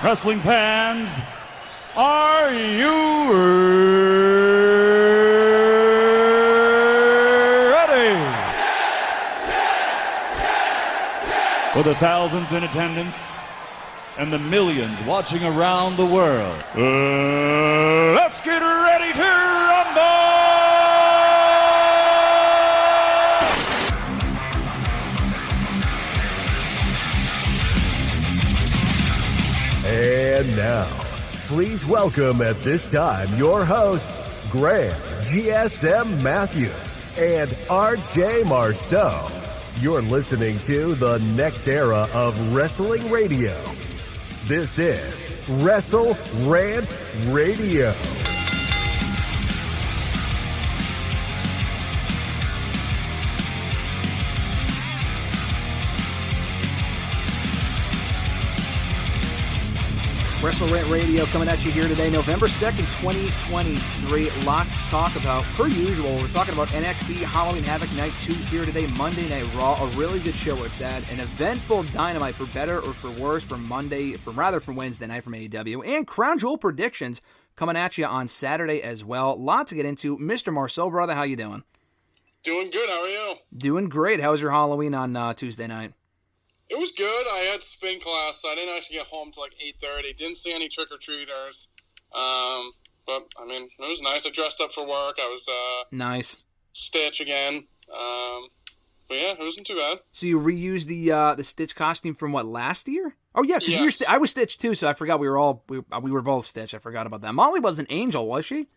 Wrestling fans, are you ready? For the thousands in attendance and the millions watching around the world, let's get ready to rumble! And now, please welcome at this time your hosts, Graham GSM Matthews and RJ Marceau. You're listening to the next era of wrestling radio. This is WrestleRant Radio. WrestleRant Radio coming at you here today, November 2nd, 2023. Lots to talk about. Per usual, we're talking about NXT Halloween Havoc Night 2 here today, Monday Night Raw. A really good show with that. An eventful Dynamite for better or for worse from Wednesday night from AEW. And Crown Jewel predictions coming at you on Saturday as well. Lot to get into. Mr. Marceau, brother, how you doing? Doing good. How are you? Doing great. How was your Halloween on Tuesday night? It was good. I had spin class, so I didn't actually get home till like 8:30. Didn't see any trick-or-treaters. But, I mean, it was nice. I dressed up for work. I was nice. Stitch again. But, yeah, it wasn't too bad. So you reused the Stitch costume from, what, last year? Oh, yeah, because I was Stitch, too, so I forgot we were both Stitch. I forgot about that. Molly wasn't Angel, was she?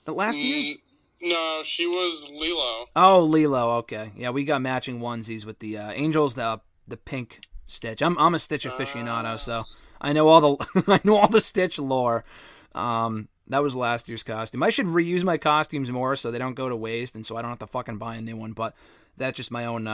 The last year? No, she was Lilo. Oh, Lilo. Okay, yeah, we got matching onesies with the Angels, the pink Stitch. I'm a Stitch aficionado, so I know all the Stitch lore. That was last year's costume. I should reuse my costumes more so they don't go to waste, and so I don't have to fucking buy a new one. But that's just my own,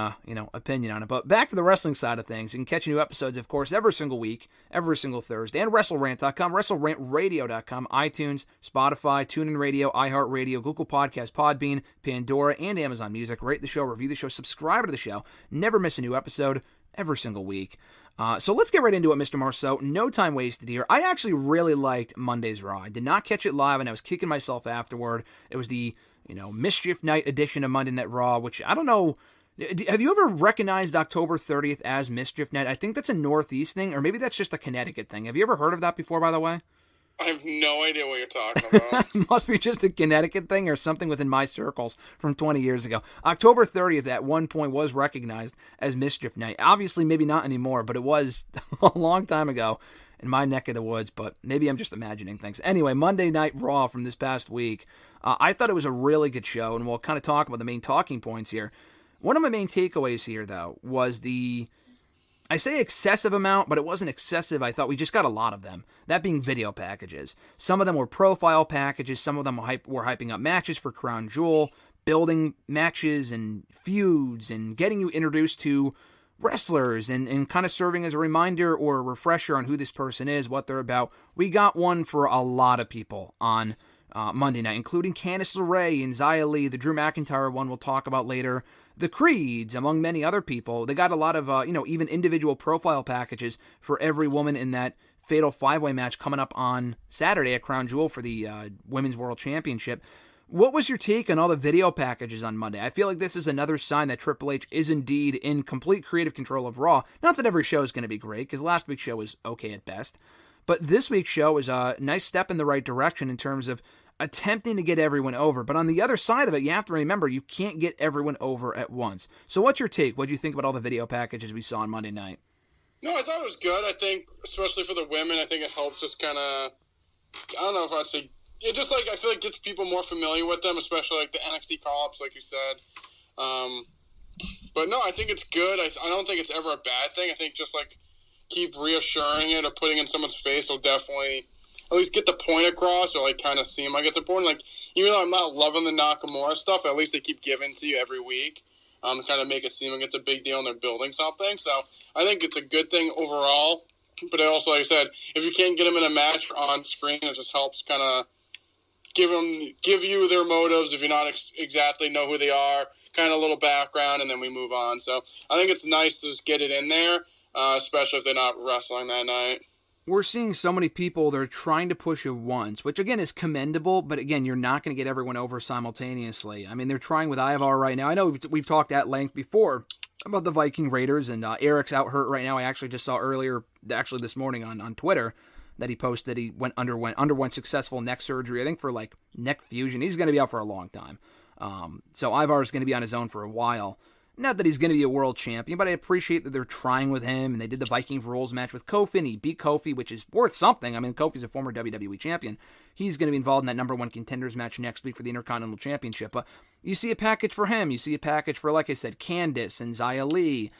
opinion on it. But back to the wrestling side of things. You can catch new episodes, of course, every single week, every single Thursday, and WrestleRant.com, WrestleRantRadio.com, iTunes, Spotify, TuneIn Radio, iHeartRadio, Google Podcasts, Podbean, Pandora, and Amazon Music. Rate the show, review the show, subscribe to the show. Never miss a new episode every single week. So let's get right into it, Mr. Marceau. No time wasted here. I actually really liked Monday's Raw. I did not catch it live, and I was kicking myself afterward. It was the Mischief Night edition of Monday Night Raw, which I don't know. Have you ever recognized October 30th as Mischief Night? I think that's a Northeast thing, or maybe that's just a Connecticut thing. Have you ever heard of that before, by the way? I have no idea what you're talking about. Must be just a Connecticut thing or something within my circles from 20 years ago. October 30th at one point was recognized as Mischief Night. Obviously, maybe not anymore, but it was a long time ago in my neck of the woods, but maybe I'm just imagining things. Anyway, Monday Night Raw from this past week. I thought it was a really good show, and we'll kind of talk about the main talking points here. One of my main takeaways here, though, was I say excessive amount, but it wasn't excessive. I thought we just got a lot of them. That being video packages. Some of them were profile packages. Some of them were hyping up matches for Crown Jewel, building matches and feuds, and getting you introduced to wrestlers and kind of serving as a reminder or a refresher on who this person is, what they're about. We got one for a lot of people on Monday night, including Candice LeRae and Xia Li, the Drew McIntyre one we'll talk about later, the Creeds, among many other people. They got a lot of, even individual profile packages for every woman in that Fatal 5-Way match coming up on Saturday at Crown Jewel for the Women's World Championship. What was your take on all the video packages on Monday? I feel like this is another sign that Triple H is indeed in complete creative control of Raw. Not that every show is going to be great, because last week's show was okay at best. But this week's show is a nice step in the right direction in terms of attempting to get everyone over. But on the other side of it, you have to remember, you can't get everyone over at once. So what's your take? What do you think about all the video packages we saw on Monday night? No, I thought it was good. I think, especially for the women, I think it helps just kind of, I don't know if I'd say, it just like, I feel like gets people more familiar with them, especially like the NXT call-ups, like you said. But no, I think it's good. I don't think it's ever a bad thing. I think just like keep reassuring it or putting it in someone's face will definitely at least get the point across or like kind of seem like it's important. Like, even though I'm not loving the Nakamura stuff, at least they keep giving to you every week to kind of make it seem like it's a big deal and they're building something. So I think it's a good thing overall. But also, like I said, if you can't get them in a match or on screen, it just helps kind of give you their motives if you not exactly know who they are, kind of a little background, and then we move on. So I think it's nice to just get it in there, especially if they're not wrestling that night. we're seeing so many people, they're trying to push it once, which again is commendable, but again, you're not going to get everyone over simultaneously. I mean, they're trying with Ivar right now. I know we've talked at length before about the Viking Raiders, and Eric's out hurt right now. I actually just saw earlier, actually this morning on Twitter, that he posted he underwent successful neck surgery, I think for like neck fusion. He's going to be out for a long time. So Ivar is going to be on his own for a while. Not that he's going to be a world champion, but I appreciate that they're trying with him, and they did the Viking Rules match with Kofi, and he beat Kofi, which is worth something. I mean, Kofi's a former WWE champion. He's going to be involved in that number one contenders match next week for the Intercontinental Championship. But you see a package for him. You see a package for, like I said, Candice and Xia Li.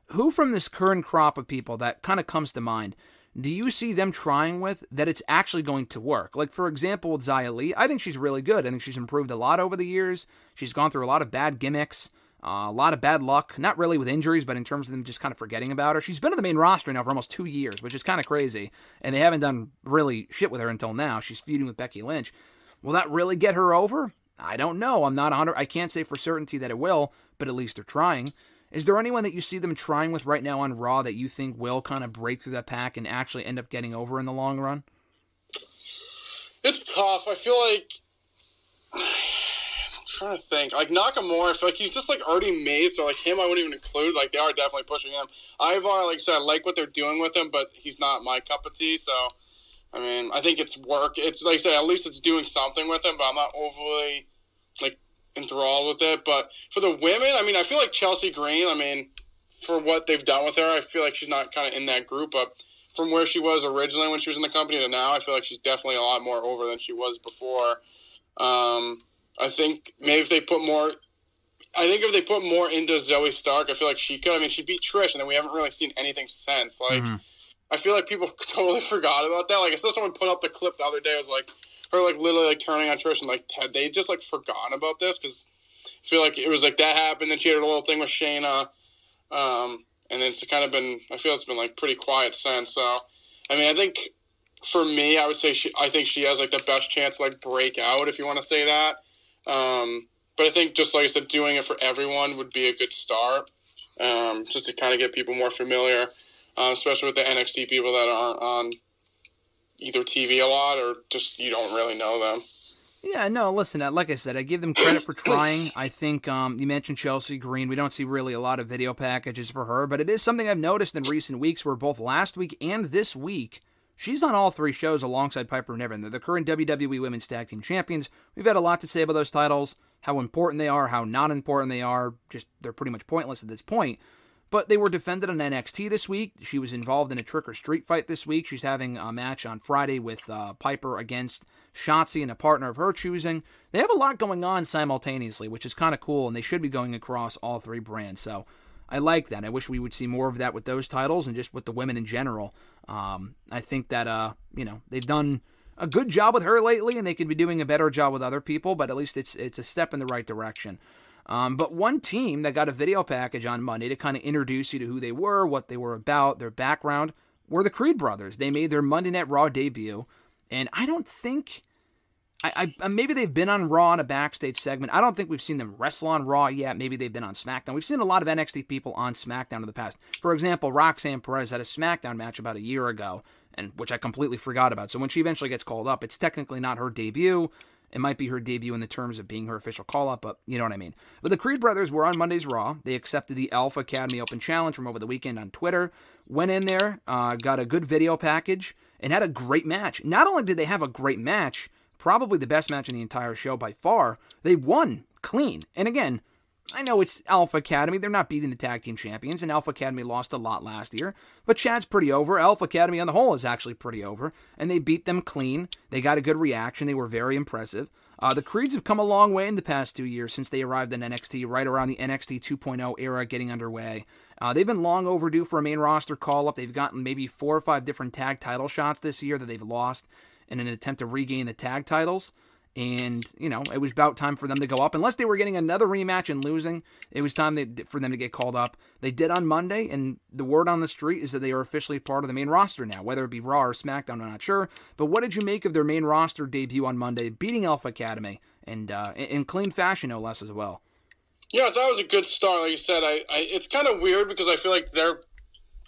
Who from this current crop of people that kind of comes to mind do you see them trying with that it's actually going to work? Like, for example, with Xia Li, I think she's really good. I think she's improved a lot over the years. She's gone through a lot of bad gimmicks. A lot of bad luck, not really with injuries, but in terms of them just kind of forgetting about her. She's been on the main roster now for almost 2 years, which is kind of crazy, and they haven't done really shit with her until now. She's feuding with Becky Lynch. Will that really get her over? I don't know. I can't say for certainty that it will, but at least they're trying. Is there anyone that you see them trying with right now on Raw that you think will kind of break through that pack and actually end up getting over in the long run? It's tough. I feel like... trying to think. Like, Nakamura, I feel like he's just, like, already made, so, like, him I wouldn't even include. Like, they are definitely pushing him. Ivar, like I said, I like what they're doing with him, but he's not my cup of tea, so, I mean, I think it's work. It's, like I said, at least it's doing something with him, but I'm not overly, like, enthralled with it. But for the women, I mean, I feel like Chelsea Green, I mean, for what they've done with her, I feel like she's not kind of in that group, but from where she was originally when she was in the company to now, I feel like she's definitely a lot more over than she was before. I think maybe if they put more into Zoe Stark, I feel like she could. I mean, she beat Trish, and then we haven't really seen anything since. Like, I feel like people totally forgot about that. Like, I saw someone put up the clip the other day. It was like her, like, literally, like, turning on Trish, and, like, had they just, like, forgotten about this? Because I feel like it was, like, that happened, then she had a little thing with Shayna, and then it's kind of been, I feel it's been, like, pretty quiet since. So, I mean, I think for me, I would say I think she has, like, the best chance to, like, break out, if you want to say that. But I think, just like I said, doing it for everyone would be a good start, just to kind of get people more familiar, especially with the NXT people that aren't on either TV a lot or just you don't really know them. Yeah, no, listen, like I said, I give them credit for trying. I think you mentioned Chelsea Green. We don't see really a lot of video packages for her, but it is something I've noticed in recent weeks where both last week and this week, she's on all three shows alongside Piper Niven. They're the current WWE Women's Tag Team Champions. We've had a lot to say about those titles, how important they are, how not important they are. Just they're pretty much pointless at this point. But they were defended on NXT this week. She was involved in a trick or street fight this week. She's having a match on Friday with Piper against Shotzi and a partner of her choosing. They have a lot going on simultaneously, which is kind of cool, and they should be going across all three brands. So I like that. I wish we would see more of that with those titles and just with the women in general. I think that, they've done a good job with her lately, and they could be doing a better job with other people, but at least it's a step in the right direction. But one team that got a video package on Monday to kind of introduce you to who they were, what they were about, their background, were the Creed brothers. They made their Monday Night Raw debut, and I don't think... maybe they've been on Raw in a backstage segment. I don't think we've seen them wrestle on Raw yet. Maybe they've been on SmackDown. We've seen a lot of NXT people on SmackDown in the past. For example, Roxanne Perez had a SmackDown match about a year ago, and which I completely forgot about. So when she eventually gets called up, it's technically not her debut. It might be her debut in the terms of being her official call-up, but you know what I mean. But the Creed brothers were on Monday's Raw. They accepted the Alpha Academy Open Challenge from over the weekend on Twitter. Went in there, got a good video package, and had a great match. Not only did they have a great match, probably the best match in the entire show by far, they won clean. And again, I know it's Alpha Academy. They're not beating the tag team champions, and Alpha Academy lost a lot last year. But Chad's pretty over. Alpha Academy on the whole is actually pretty over. And they beat them clean. They got a good reaction. They were very impressive. The Creeds have come a long way in the past 2 years since they arrived in NXT, right around the NXT 2.0 era getting underway. They've been long overdue for a main roster call-up. They've gotten maybe 4 or 5 different tag title shots this year that they've lost in an attempt to regain the tag titles. And, it was about time for them to go up. Unless they were getting another rematch and losing, it was time for them to get called up. They did on Monday, and the word on the street is that they are officially part of the main roster now. Whether it be Raw or SmackDown, I'm not sure. But what did you make of their main roster debut on Monday, beating Alpha Academy, and in clean fashion, no less, as well? Yeah, that was a good start. Like you said, it's kind of weird because I feel like they're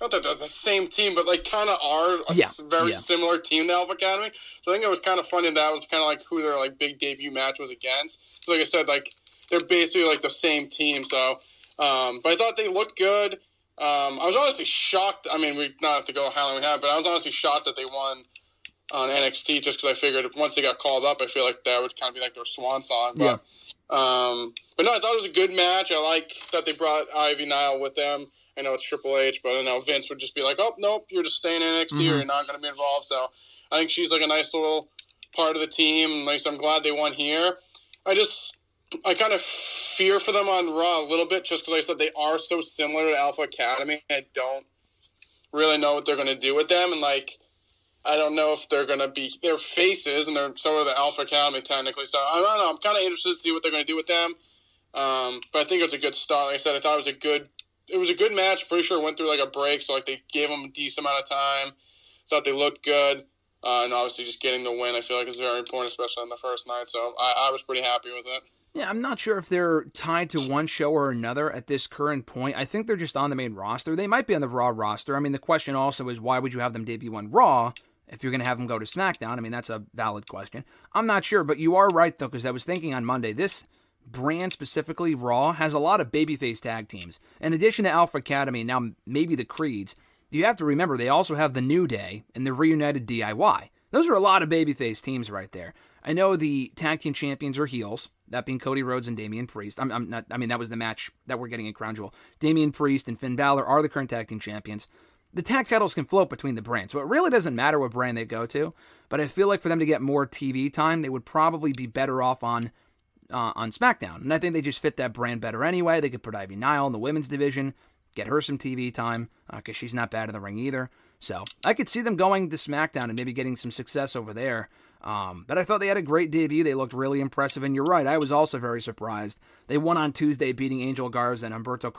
not that they're the same team, but like kind of are a very similar team, the Alpha Academy. So I think it was kind of funny that was kind of like who their like big debut match was against. So like I said, like they're basically like the same team. So, but I thought they looked good. I was honestly shocked. I mean, we not have to go Halloween Havoc, but I was honestly shocked that they won on NXT just because I figured once they got called up, I feel like that would kind of be like their swan song. But, but no, I thought it was a good match. I like that they brought Ivy Nile with them. I know it's Triple H, but I know Vince would just be like, oh, nope, you're just staying in NXT or you're not going to be involved. So I think she's like a nice little part of the team. Like, so I'm glad they won here. I kind of fear for them on Raw a little bit just because I said they are so similar to Alpha Academy. I don't really know what they're going to do with them. And, like, I don't know if they're going to be – they're faces, and they're so are the Alpha Academy technically. So I don't know. I'm kind of interested to see what they're going to do with them. But I think it was a good start. Like I said, I thought it was a good match. Pretty sure it went through like a break, so like they gave them a decent amount of time. Thought they looked good, and obviously just getting the win, I feel like is very important, especially on the first night. So I was pretty happy with it. Yeah, I'm not sure if they're tied to one show or another at this current point. I think they're just on the main roster. They might be on the Raw roster. I mean, the question also is why would you have them debut on Raw if you're going to have them go to SmackDown? I mean, that's a valid question. I'm not sure, but you are right, though, because I was thinking on Monday, this brand, specifically Raw, has a lot of babyface tag teams. In addition to Alpha Academy, now maybe the Creeds, you have to remember they also have the New Day and the Reunited DIY. Those are a lot of babyface teams right there. I know the tag team champions are heels, that being Cody Rhodes and Damian Priest. That was the match that we're getting in Crown Jewel. Damian Priest and Finn Balor are the current tag team champions. The tag titles can float between the brands, so it really doesn't matter what brand they go to, but I feel like for them to get more TV time, they would probably be better off on SmackDown. And I think they just fit that brand better anyway. They could put Ivy Nile in the women's division, get her some TV time, because she's not bad in the ring either. So I could see them going to SmackDown and maybe getting some success over there. But I thought they had a great debut. They looked really impressive. And you're right, I was also very surprised. They won on Tuesday, beating Angel Garza and Humberto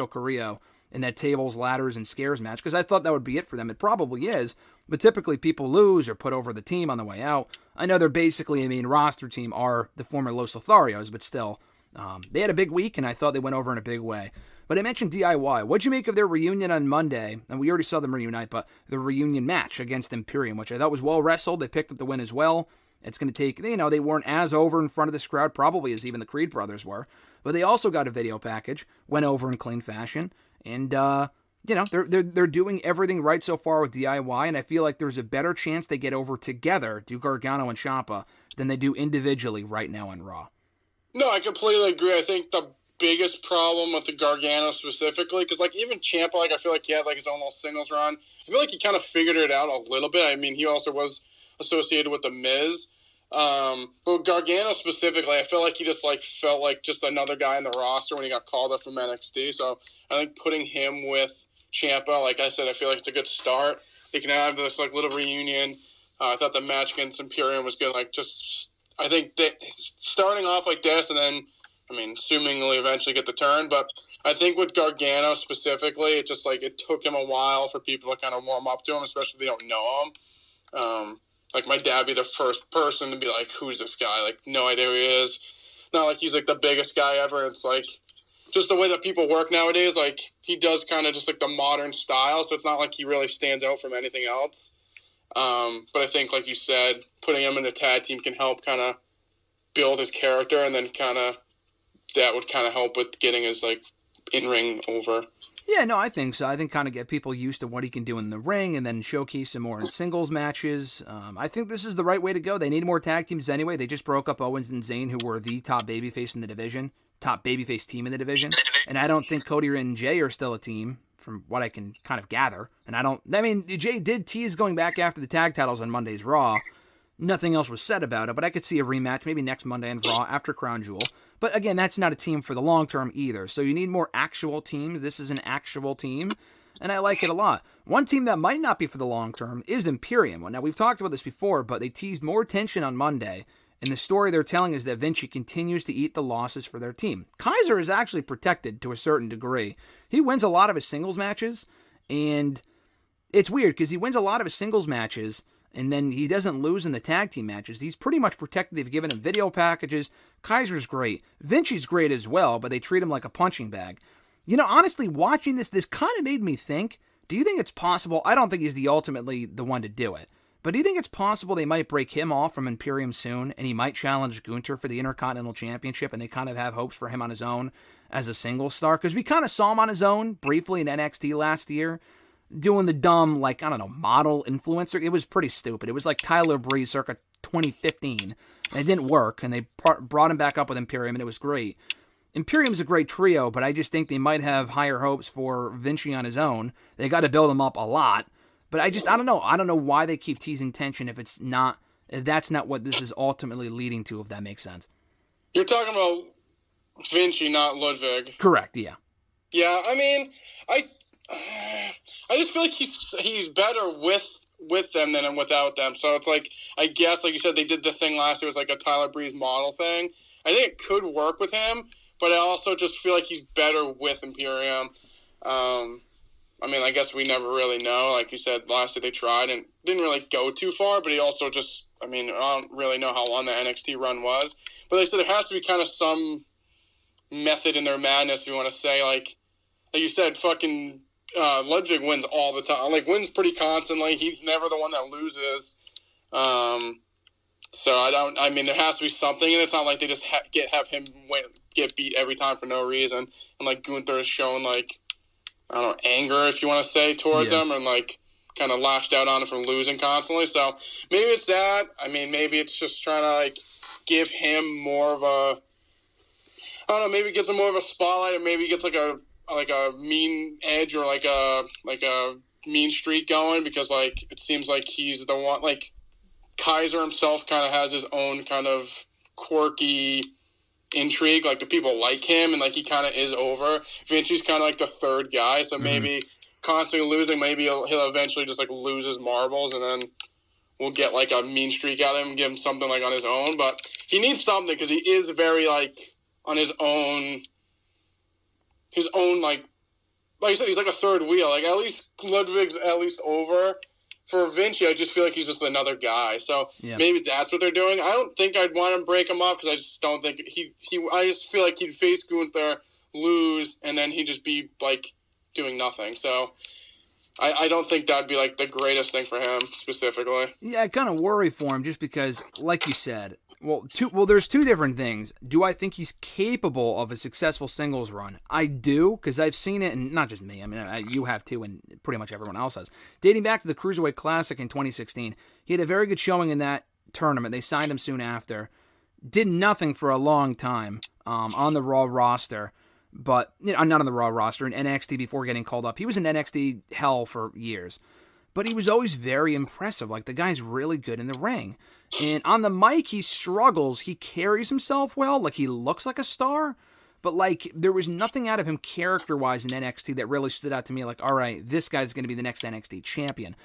Carrillo in that tables, ladders, and scares match, because I thought that would be it for them. It probably is, but typically people lose or put over the team on the way out. I know they're basically a main roster team, are the former Los Lotharios, but still, they had a big week, and I thought they went over in a big way. But I mentioned DIY. What'd you make of their reunion on Monday? And we already saw them reunite, but the reunion match against Imperium, which I thought was well wrestled. They picked up the win as well. It's going to take, they weren't as over in front of this crowd, probably as even the Creed brothers were. But they also got a video package, went over in clean fashion. And, they're doing everything right so far with DIY, and I feel like there's a better chance they get over together, do Gargano and Ciampa, than they do individually right now on Raw. No, I completely agree. I think the biggest problem with the Gargano specifically, because, like, even Ciampa, like, I feel like he had, like, his own little singles run. I feel like he kind of figured it out a little bit. I mean, he also was associated with The Miz. But Gargano specifically, I feel like he just, like, felt like just another guy in the roster when he got called up from NXT. So I think putting him with Ciampa, like I said, I feel like it's a good start. They can have this, like, little reunion. I thought the match against Imperium was good. Like, just, I think that starting off like this and then, I mean, assumingly eventually get the turn. But I think with Gargano specifically, it just, like, it took him a while for people to kind of warm up to him, especially if they don't know him. Like, my dad be the first person to be like, who's this guy? Like, no idea who he is. Not like he's, like, the biggest guy ever. It's, like, just the way that people work nowadays. Like, he does kind of just, like, the modern style, so it's not like he really stands out from anything else. But I think, like you said, putting him in a tag team can help kind of build his character, and then kind of that would kind of help with getting his, like, in-ring over. Yeah, no, I think so. I think kind of get people used to what he can do in the ring and then showcase him more in singles matches. I think this is the right way to go. They need more tag teams anyway. They just broke up Owens and Zayn, who were the top babyface in the division, top babyface team in the division. And I don't think Cody and Jay are still a team, from what I can kind of gather. And Jay did tease going back after the tag titles on Monday's Raw. Nothing else was said about it, but I could see a rematch maybe next Monday on Raw after Crown Jewel. But again, that's not a team for the long term either. So you need more actual teams. This is an actual team, and I like it a lot. One team that might not be for the long term is Imperium. Now, we've talked about this before, but they teased more tension on Monday, and the story they're telling is that Vinci continues to eat the losses for their team. Kaiser is actually protected to a certain degree. He wins a lot of his singles matches, and it's weird because he wins a lot of his singles matches, and then he doesn't lose in the tag team matches. He's pretty much protected. They've given him video packages. Kaiser's great. Vinci's great as well, but they treat him like a punching bag. Honestly, watching this kind of made me think, do you think it's possible? I don't think he's ultimately the one to do it. But do you think it's possible they might break him off from Imperium soon, and he might challenge Gunther for the Intercontinental Championship, and they kind of have hopes for him on his own as a singles star? Because we kind of saw him on his own briefly in NXT last year, doing the dumb, model influencer. It was pretty stupid. It was like Tyler Breeze circa 2015, and it didn't work, and they brought him back up with Imperium, and it was great. Imperium's a great trio, but I just think they might have higher hopes for Vinci on his own. They got to build him up a lot. But I don't know. I don't know why they keep teasing tension if that's not what this is ultimately leading to, if that makes sense. You're talking about Vinci, not Ludwig. Correct, yeah. Yeah, I mean, I just feel like he's better with them than without them. So it's like, I guess, like you said, they did the thing last year. It was like a Tyler Breeze model thing. I think it could work with him, but I also just feel like he's better with Imperium. I mean, I guess we never really know. Like you said, last year they tried and didn't really go too far, but he also just, I don't really know how long the NXT run was. But they said there has to be kind of some method in their madness, if you want to say. Like you said, fucking Ludwig wins all the time. Wins pretty constantly. He's never the one that loses. So there has to be something, and it's not like they just have him get beat every time for no reason. And, Gunther is showing, anger, if you want to say, towards him, and kind of lashed out on him from losing constantly. So maybe it's that. Maybe it's just trying to give him more of a, I don't know, maybe gets him more of a spotlight, or maybe gets a mean edge, or a mean streak going, because it seems like he's the one. Kaiser himself kind of has his own kind of quirky intrigue. The people like him, and he kind of is over. Vinci's kind of the third guy, so maybe constantly losing, maybe he'll eventually just lose his marbles, and then we'll get a mean streak out of him and give him something on his own. But he needs something, because he is very on his own like you said, he's a third wheel. At least Ludwig's at least over. For Vinci, I just feel like he's just another guy. So maybe that's what they're doing. I don't think I'd want to break him off, because I just don't think I just feel like he'd face Gunther, lose, and then he'd just be doing nothing. So I don't think that'd be the greatest thing for him specifically. Yeah, I kind of worry for him, just because, like you said, there's two different things. Do I think he's capable of a successful singles run? I do, because I've seen it, and not just me. You have too, and pretty much everyone else has. Dating back to the Cruiserweight Classic in 2016, he had a very good showing in that tournament. They signed him soon after. Did nothing for a long time on the Raw roster, but not on the Raw roster, in NXT before getting called up. He was in NXT hell for years, but he was always very impressive. The guy's really good in the ring. And on the mic, he struggles. He carries himself well. He looks like a star. But, there was nothing out of him character-wise in NXT that really stood out to me. All right, this guy's going to be the next NXT champion.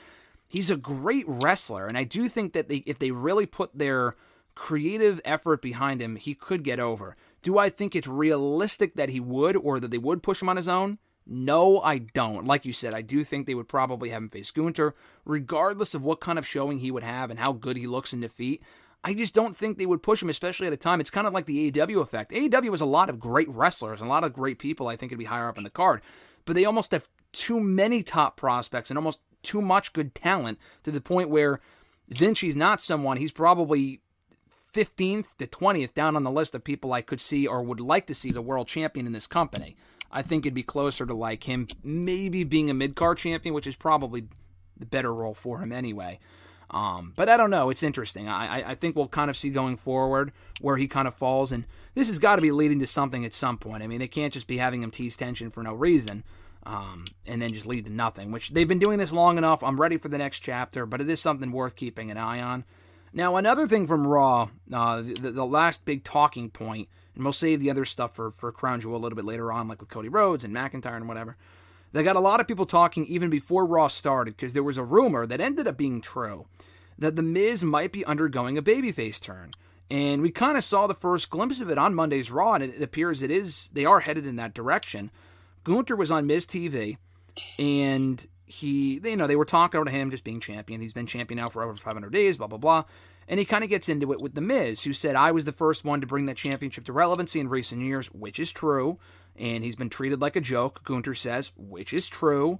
He's a great wrestler. And I do think that if they really put their creative effort behind him, he could get over. Do I think it's realistic that he would, or that they would push him on his own? No, I don't. Like you said, I do think they would probably have him face Gunther, regardless of what kind of showing he would have and how good he looks in defeat. I just don't think they would push him, especially at a time. It's kind of like the AEW effect. AEW has a lot of great wrestlers and a lot of great people I think would be higher up in the card, but they almost have too many top prospects and almost too much good talent, to the point where Vinci's not someone, he's probably 15th to 20th down on the list of people I could see or would like to see as a world champion in this company. I think it'd be closer to him maybe being a mid-card champion, which is probably the better role for him anyway. But I don't know. It's interesting. I think we'll kind of see going forward where he kind of falls, and this has got to be leading to something at some point. They can't just be having him tease tension for no reason, and then just lead to nothing, which they've been doing this long enough. I'm ready for the next chapter, but it is something worth keeping an eye on. Now, another thing from Raw, the last big talking point, and we'll save the other stuff for Crown Jewel a little bit later on, with Cody Rhodes and McIntyre and whatever. They got a lot of people talking even before Raw started, because there was a rumor that ended up being true, that The Miz might be undergoing a babyface turn. And we kind of saw the first glimpse of it on Monday's Raw, and it appears they are headed in that direction. Gunther was on Miz TV, and they were talking about him just being champion. He's been champion now for over 500 days, blah, blah, blah. And he kind of gets into it with The Miz, who said, I was the first one to bring that championship to relevancy in recent years, which is true. And he's been treated like a joke, Gunther says, which is true.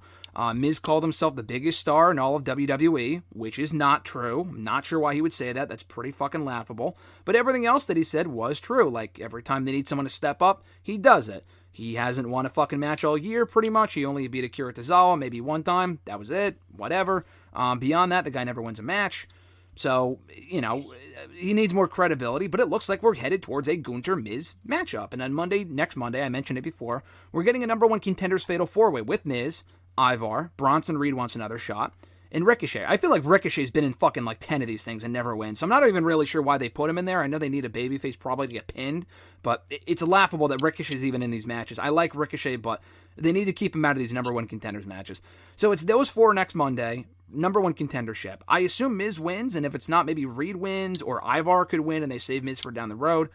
Miz called himself the biggest star in all of WWE, which is not true. I'm not sure why he would say that. That's pretty fucking laughable. But everything else that he said was true. Like, every time they need someone to step up, he does it. He hasn't won a fucking match all year, pretty much. He only beat Akira Tozawa maybe one time. That was it. Whatever. Beyond that, the guy never wins a match. So, he needs more credibility, but it looks like we're headed towards a Gunther-Miz matchup. And on next Monday, I mentioned it before, we're getting a number one contenders fatal four-way with Miz, Ivar, Bronson Reed wants another shot, and Ricochet. I feel like Ricochet's been in fucking like 10 of these things and never wins. So I'm not even really sure why they put him in there. I know they need a babyface probably to get pinned, but it's laughable that Ricochet's even in these matches. I like Ricochet, but they need to keep him out of these number one contenders matches. So it's those four next Monday. Number one contendership. I assume Miz wins, and if it's not, maybe Reed wins, or Ivar could win, and they save Miz for down the road.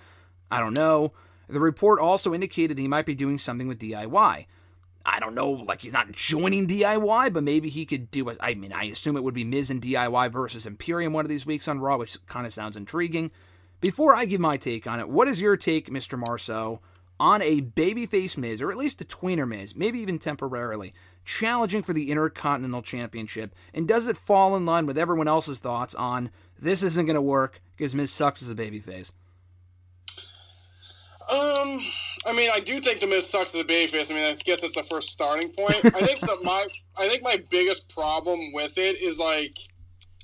I don't know. The report also indicated he might be doing something with DIY. I don't know, like he's not joining DIY, but maybe he could do it. I mean, I assume it would be Miz and DIY versus Imperium one of these weeks on Raw, which kind of sounds intriguing. Before I give my take on it, what is your take, Mr. Marceau, on a babyface Miz, or at least a tweener Miz, maybe even temporarily, challenging for the Intercontinental Championship, and does it fall in line with everyone else's thoughts on this isn't going to work because Miz sucks as a babyface? I mean, I do think the Miz sucks as a babyface. I mean, I guess that's the first starting point. I think my biggest problem with it is like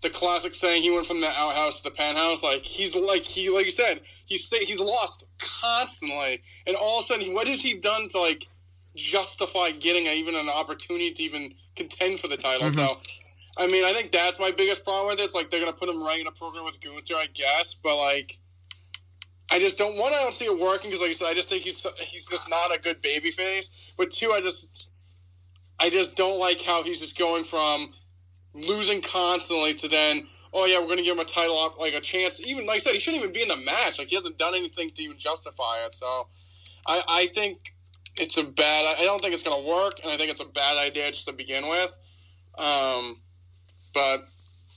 the classic saying, he went from the outhouse to the penthouse. Like like you said, he's lost constantly, and all of a sudden, what has he done to like justify getting even an opportunity to even contend for the title? Mm-hmm. So, I mean, I think that's my biggest problem with it. It's like they're gonna put him right in a program with Gunther, I guess, but like, I just don't see it working because, like you said, I just think he's just not a good babyface. But two, I just don't like how he's just going from losing constantly to then, oh yeah, we're going to give him a title up, like a chance. Even like I said, he shouldn't even be in the match. Like he hasn't done anything to even justify it. So I think it's I don't think it's going to work, and I think it's a bad idea just to begin with. But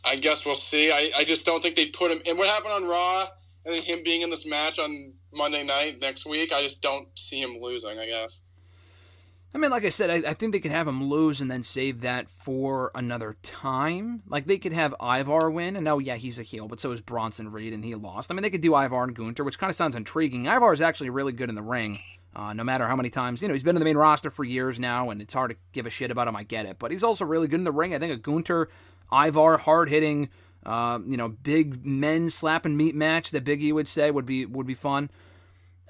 I guess we'll see. I just don't think they'd put him. And what happened on Raw, and then him being in this match on Monday night next week, I just don't see him losing, I guess. I mean, like I said, I think they could have him lose and then save that for another time. Like, they could have Ivar win, and yeah, he's a heel, but so is Bronson Reed, and he lost. I mean, they could do Ivar and Gunther, which kind of sounds intriguing. Ivar is actually really good in the ring, no matter how many times. He's been in the main roster for years now, and it's hard to give a shit about him, I get it. But he's also really good in the ring. I think a Gunther, Ivar, hard-hitting, big men slapping meat match that Big E would say would be fun.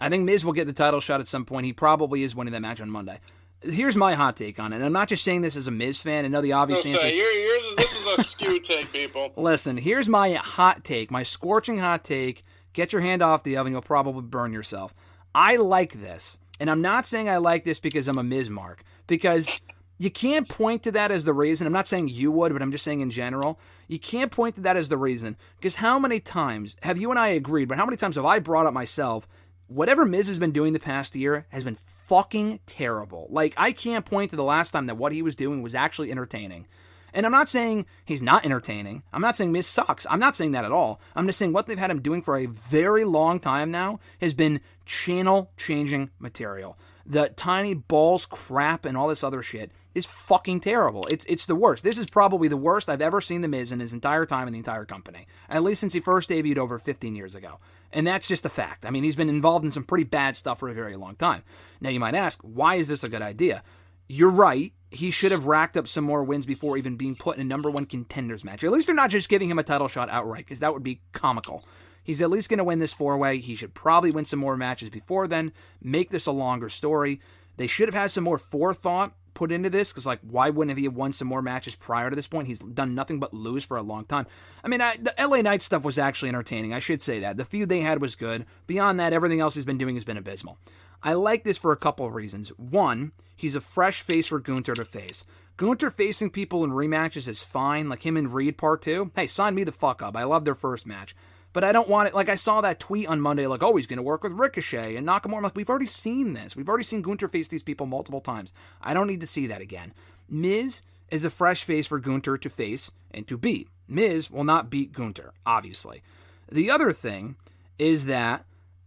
I think Miz will get the title shot at some point. He probably is winning that match on Monday. Here's my hot take on it. And I'm not just saying this as a Miz fan. I know the obvious answer. This is a skewed take, people. Listen, here's my hot take, my scorching hot take. Get your hand off the oven. You'll probably burn yourself. I like this. And I'm not saying I like this because I'm a Miz mark. Because you can't point to that as the reason. I'm not saying you would, but I'm just saying in general. You can't point to that as the reason. Because how many times have you and I agreed, but how many times have I brought up myself, whatever Miz has been doing the past year has been fucking terrible. Like, I can't point to the last time that what he was doing was actually entertaining. And I'm not saying he's not entertaining. I'm not saying Miz sucks. I'm not saying that at all. I'm just saying what they've had him doing for a very long time now has been channel-changing material. The tiny balls crap and all this other shit is fucking terrible. It's the worst. This is probably the worst I've ever seen The Miz in his entire time in the entire company. At least since he first debuted over 15 years ago. And that's just a fact. I mean, he's been involved in some pretty bad stuff for a very long time. Now, you might ask, why is this a good idea? You're right. He should have racked up some more wins before even being put in a number one contenders match. At least they're not just giving him a title shot outright, because that would be comical. He's at least going to win this four-way. He should probably win some more matches before then, make this a longer story. They should have had some more forethought put into this, because, like, why wouldn't he have won some more matches prior to this point? He's done nothing but lose for a long time. I mean, the LA Knight stuff was actually entertaining. I should say that. The feud they had was good. Beyond that, everything else he's been doing has been abysmal. I like this for a couple of reasons. One, he's a fresh face for Gunther to face. Gunther facing people in rematches is fine, like him and Reed Part 2. Hey, sign me the fuck up. I love their first match. But I don't want it, like I saw that tweet on Monday, like, oh, he's going to work with Ricochet and Nakamura. I'm like, we've already seen this. We've already seen Gunther face these people multiple times. I don't need to see that again. Miz, is a fresh face for Gunther to face and to beat. Miz will not beat Gunther, obviously. The other thing is that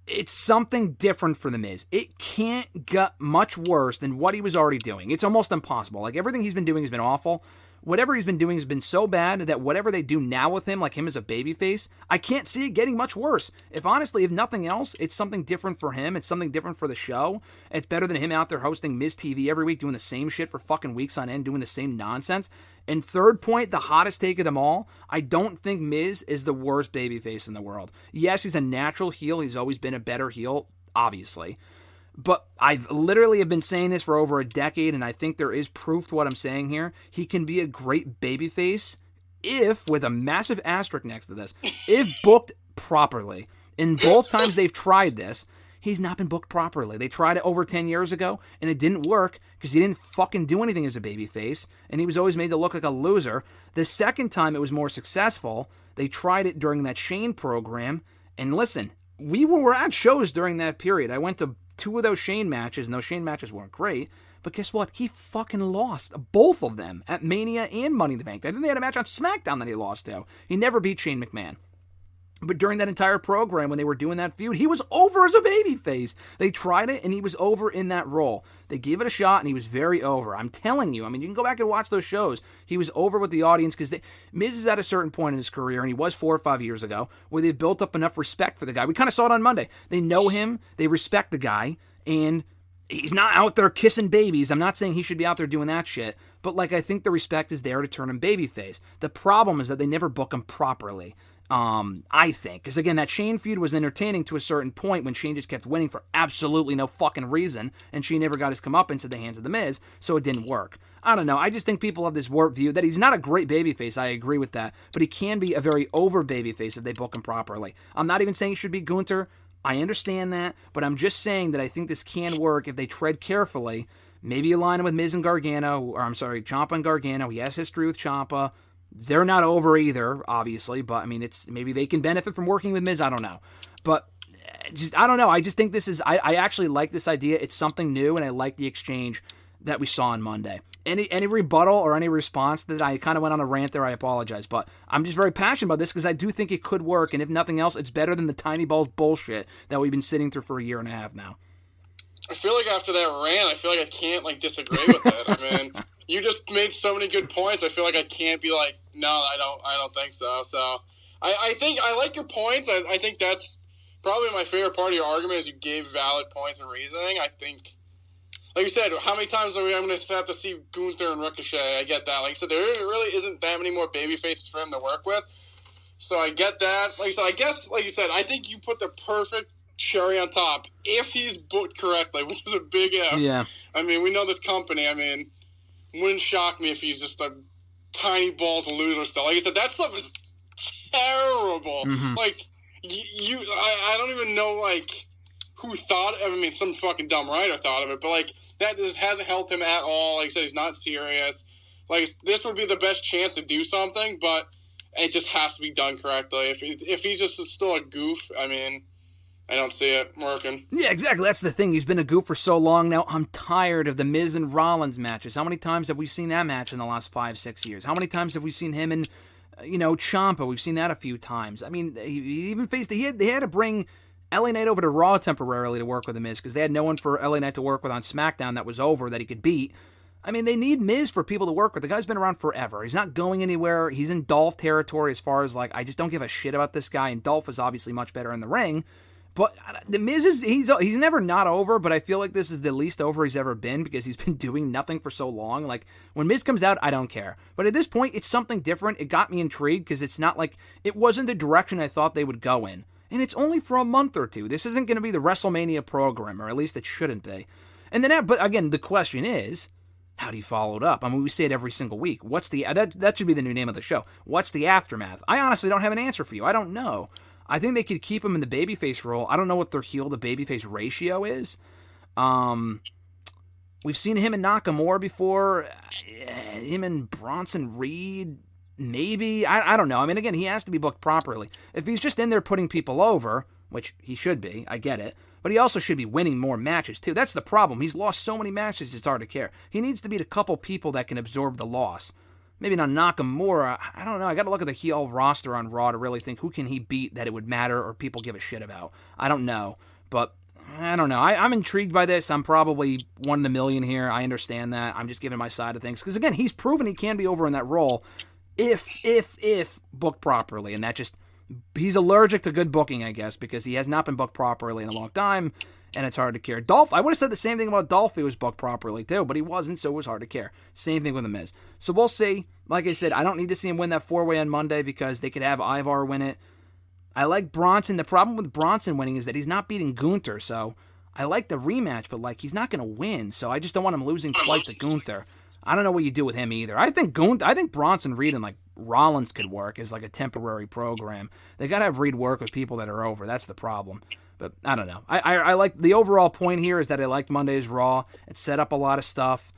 it's something different for The Miz. It can't get much worse than what he was already doing. It's almost impossible. Like, everything he's been doing has been awful. Whatever he's been doing has been so bad that whatever they do now with him, like him as a babyface, I can't see it getting much worse. If nothing else, it's something different for him. It's something different for the show. It's better than him out there hosting Miz TV every week, doing the same shit for fucking weeks on end, doing the same nonsense. And third point, the hottest take of them all, I don't think Miz is the worst babyface in the world. Yes, he's a natural heel. He's always been a better heel, obviously. But I've literally have been saying this for over a decade, and I think there is proof to what I'm saying here. He can be a great babyface if, with a massive asterisk next to this, if booked properly. And both times they've tried this, he's not been booked properly. They tried it over 10 years ago, and it didn't work because he didn't fucking do anything as a babyface, and he was always made to look like a loser. The second time it was more successful, they tried it during that Shane program, and listen, we were at shows during that period. I went to 2 of those Shane matches, and those Shane matches weren't great, but guess what? He fucking lost both of them at Mania and Money in the Bank. I think they had a match on SmackDown that he lost to. He never beat Shane McMahon. But during that entire program, when they were doing that feud, he was over as a babyface. They tried it, and he was over in that role. They gave it a shot, and he was very over. I'm telling you. I mean, you can go back and watch those shows. He was over with the audience because Miz is at a certain point in his career, and he was 4 or 5 years ago, where they've built up enough respect for the guy. We kind of saw it on Monday. They know him. They respect the guy, and he's not out there kissing babies. I'm not saying he should be out there doing that shit, but I think the respect is there to turn him babyface. The problem is that they never book him properly. I think, because again, that Shane feud was entertaining to a certain point when Shane just kept winning for absolutely no fucking reason, and Shane never got his comeuppance at the hands of The Miz, so it didn't work. I don't know. I just think people have this warped view that he's not a great babyface. I agree with that, but he can be a very over babyface if they book him properly. I'm not even saying he should be Gunther. I understand that, but I'm just saying that I think this can work if they tread carefully. Maybe align him with Miz and Gargano, Ciampa and Gargano. He has history with Ciampa. They're not over either, obviously, but I mean, it's maybe they can benefit from working with Miz. I don't know, but I don't know. I just think this is. I actually like this idea. It's something new, and I like the exchange that we saw on Monday. Any rebuttal or any response that I kind of went on a rant there, I apologize, but I'm just very passionate about this because I do think it could work, and if nothing else, it's better than the tiny balls bullshit that we've been sitting through for a year and a half now. I feel like after that rant, I feel like I can't disagree with it. I mean, you just made so many good points. I feel like I can't be like, no, I don't think so. So I think I like your points. I think that's probably my favorite part of your argument is you gave valid points and reasoning. I think, like you said, how many times are we going to have to see Gunther and Ricochet? I get that. Like you said, there really isn't that many more baby faces for him to work with. So I get that. Like you said, I guess, like you said, I think you put the perfect cherry on top if he's booked correctly, which is a big if. Yeah. I mean, we know this company. I mean, wouldn't shock me if he's just a tiny balls loser still. Like I said, that stuff is terrible. Mm-hmm. Like, I don't even know, who thought of it. I mean, some fucking dumb writer thought of it, but, that just hasn't helped him at all. Like I said, he's not serious. This would be the best chance to do something, but it just has to be done correctly. If he's just still a goof, I mean, I don't see it working. Yeah, exactly. That's the thing. He's been a goof for so long now. I'm tired of the Miz and Rollins matches. How many times have we seen that match in the last 5-6 years? How many times have we seen him and, Ciampa? We've seen that a few times. I mean, he even faced... They had to bring LA Knight over to Raw temporarily to work with the Miz because they had no one for LA Knight to work with on SmackDown that was over that he could beat. I mean, they need Miz for people to work with. The guy's been around forever. He's not going anywhere. He's in Dolph territory as far as, I just don't give a shit about this guy, and Dolph is obviously much better in the ring. But the Miz he's never not over, but I feel like this is the least over he's ever been because he's been doing nothing for so long. When Miz comes out, I don't care. But at this point, it's something different. It got me intrigued because it's not it wasn't the direction I thought they would go in. And it's only for a month or two. This isn't going to be the WrestleMania program, or at least it shouldn't be. And then, but again, the question is, how do you follow it up? I mean, we say it every single week. What's that should be the new name of the show. What's the aftermath? I honestly don't have an answer for you. I don't know. I think they could keep him in the babyface role. I don't know what their heel to babyface ratio is. We've seen him and Nakamura before. Him and Bronson Reed, maybe. I don't know. I mean, again, he has to be booked properly. If he's just in there putting people over, which he should be. I get it. But he also should be winning more matches, too. That's the problem. He's lost so many matches, it's hard to care. He needs to beat a couple people that can absorb the loss. Maybe not Nakamura. I don't know. I got to look at the heel roster on Raw to really think who can he beat that it would matter or people give a shit about. I don't know. But I don't know. I'm intrigued by this. I'm probably one in a million here. I understand that. I'm just giving my side of things. Because, again, he's proven he can be over in that role if booked properly. And that just... He's allergic to good booking, I guess, because he has not been booked properly in a long time, and it's hard to care. Dolph, I would have said the same thing about Dolph if he was booked properly, too, but he wasn't, so it was hard to care. Same thing with The Miz. So we'll see. Like I said, I don't need to see him win that 4-way on Monday because they could have Ivar win it. I like Bronson. The problem with Bronson winning is that he's not beating Gunther, so I like the rematch, but, he's not going to win, so I just don't want him losing twice to Gunther. I don't know what you do with him either. I think Bronson Reed and Rollins could work as a temporary program. They got to have Reed work with people that are over. That's the problem. But I don't know. I like the overall point here is that I liked Monday's Raw. It set up a lot of stuff,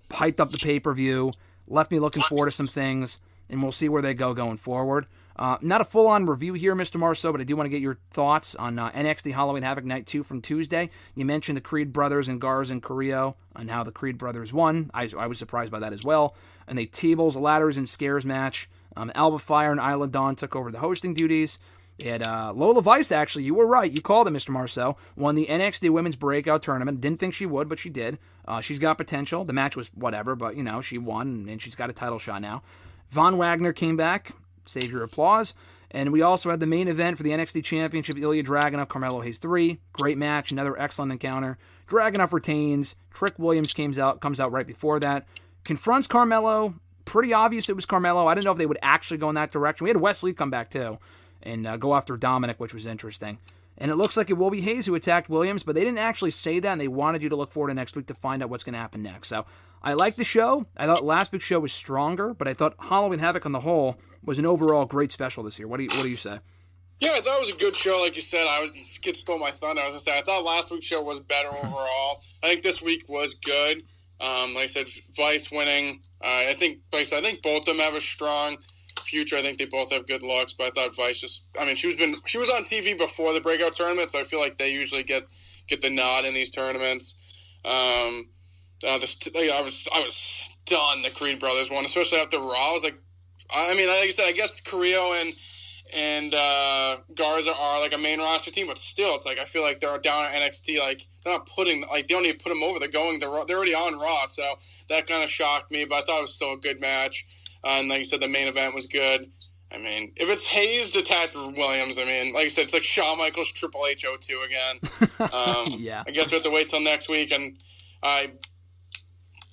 hyped up the pay-per-view, left me looking forward to some things, and we'll see where they go going forward. Not a full-on review here, Mr. Marceau, but I do want to get your thoughts on NXT Halloween Havoc Night 2 from Tuesday. You mentioned the Creed brothers and Garza and Carrillo and how the Creed brothers won. I was surprised by that as well. And they tables, ladders, and scares match. Alba Fire and Isla Dawn took over the hosting duties. And Lola Vice, actually, you were right. You called it, Mr. Marceau. Won the NXT Women's Breakout Tournament. Didn't think she would, but she did. She's got potential. The match was whatever, but, she won, and she's got a title shot now. Von Wagner came back. Save your applause. And we also had the main event for the NXT Championship, Ilya Dragunov, Carmelo Hayes 3. Great match, another excellent encounter. Dragunov retains. Trick Williams comes out right before that. Confronts Carmelo. Pretty obvious it was Carmelo. I didn't know if they would actually go in that direction. We had Wesley come back too and go after Dominic, which was interesting. And it looks like it will be Hayes who attacked Williams, but they didn't actually say that, and they wanted you to look forward to next week to find out what's going to happen next. So I like the show. I thought last week's show was stronger, but I thought Halloween Havoc on the whole was an overall great special this year. What do you say? Yeah, I thought it was a good show. Like you said, Skid stole my thunder. I was going to say, I thought last week's show was better overall. I think this week was good. Like I said, Vice winning. I think both of them have a strong future. I think they both have good looks, but I thought Vice she was on TV before the breakout tournament, so I feel like they usually get the nod in these tournaments. I was stunned the Creed brothers won, especially after Raw. I was like I said, I guess Carrillo and Garza are a main roster team, but still, it's I feel like they're down at NXT. They're not putting they don't need to put them over. They're already on Raw, so that kind of shocked me. But I thought it was still a good match. And like you said, the main event was good. If it's Hayes attacked Williams, like you said, it's like Shawn Michaels Triple H 02 again. Yeah. I guess we have to wait till next week. And I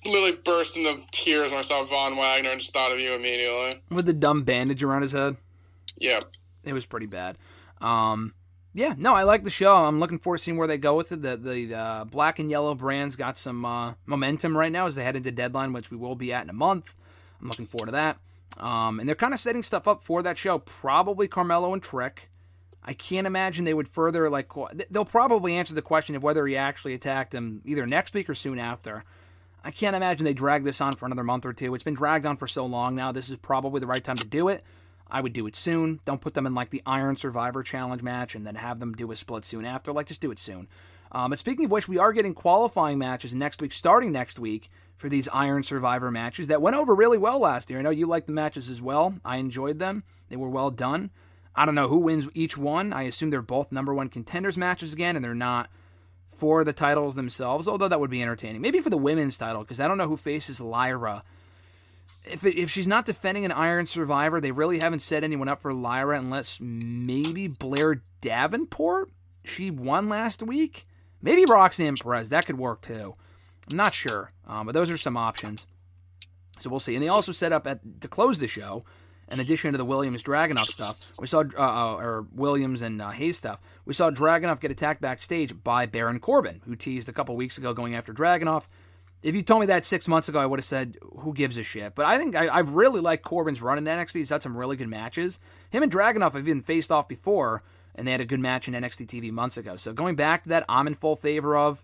literally burst into tears when I saw Von Wagner and just thought of you immediately. With the dumb bandage around his head? Yeah. It was pretty bad. Yeah, no, I like the show. I'm looking forward to seeing where they go with it. The black and yellow brands got some momentum right now as they head into Deadline, which we will be at in a month. I'm looking forward to that. And they're kind of setting stuff up for that show. Probably Carmelo and Trick. I can't imagine they would further, they'll probably answer the question of whether he actually attacked him either next week or soon after. I can't imagine they drag this on for another month or two. It's been dragged on for so long now. This is probably the right time to do it. I would do it soon. Don't put them in the Iron Survivor Challenge match and then have them do a split soon after. Just do it soon. But speaking of which, we are getting qualifying matches next week, starting next week, for these Iron Survivor matches that went over really well last year. I know you liked the matches as well. I enjoyed them. They were well done. I don't know who wins each one. I assume they're both number one contenders matches again, and they're not for the titles themselves, although that would be entertaining. Maybe for the women's title, because I don't know who faces Lyra. If she's not defending an Iron Survivor, they really haven't set anyone up for Lyra unless maybe Blair Davenport? She won last week? Maybe Roxanne Perez. That could work too. I'm not sure, but those are some options. So we'll see. And they also set up to close the show, in addition to the Williams Dragunov stuff, we saw or Williams and Hayes stuff. We saw Dragunov get attacked backstage by Baron Corbin, who teased a couple weeks ago going after Dragunov. If you told me that 6 months ago, I would have said, who gives a shit? But I think I've really liked Corbin's run in NXT. He's had some really good matches. Him and Dragunov have even faced off before, and they had a good match in NXT TV months ago. So going back to that, I'm in full favor of.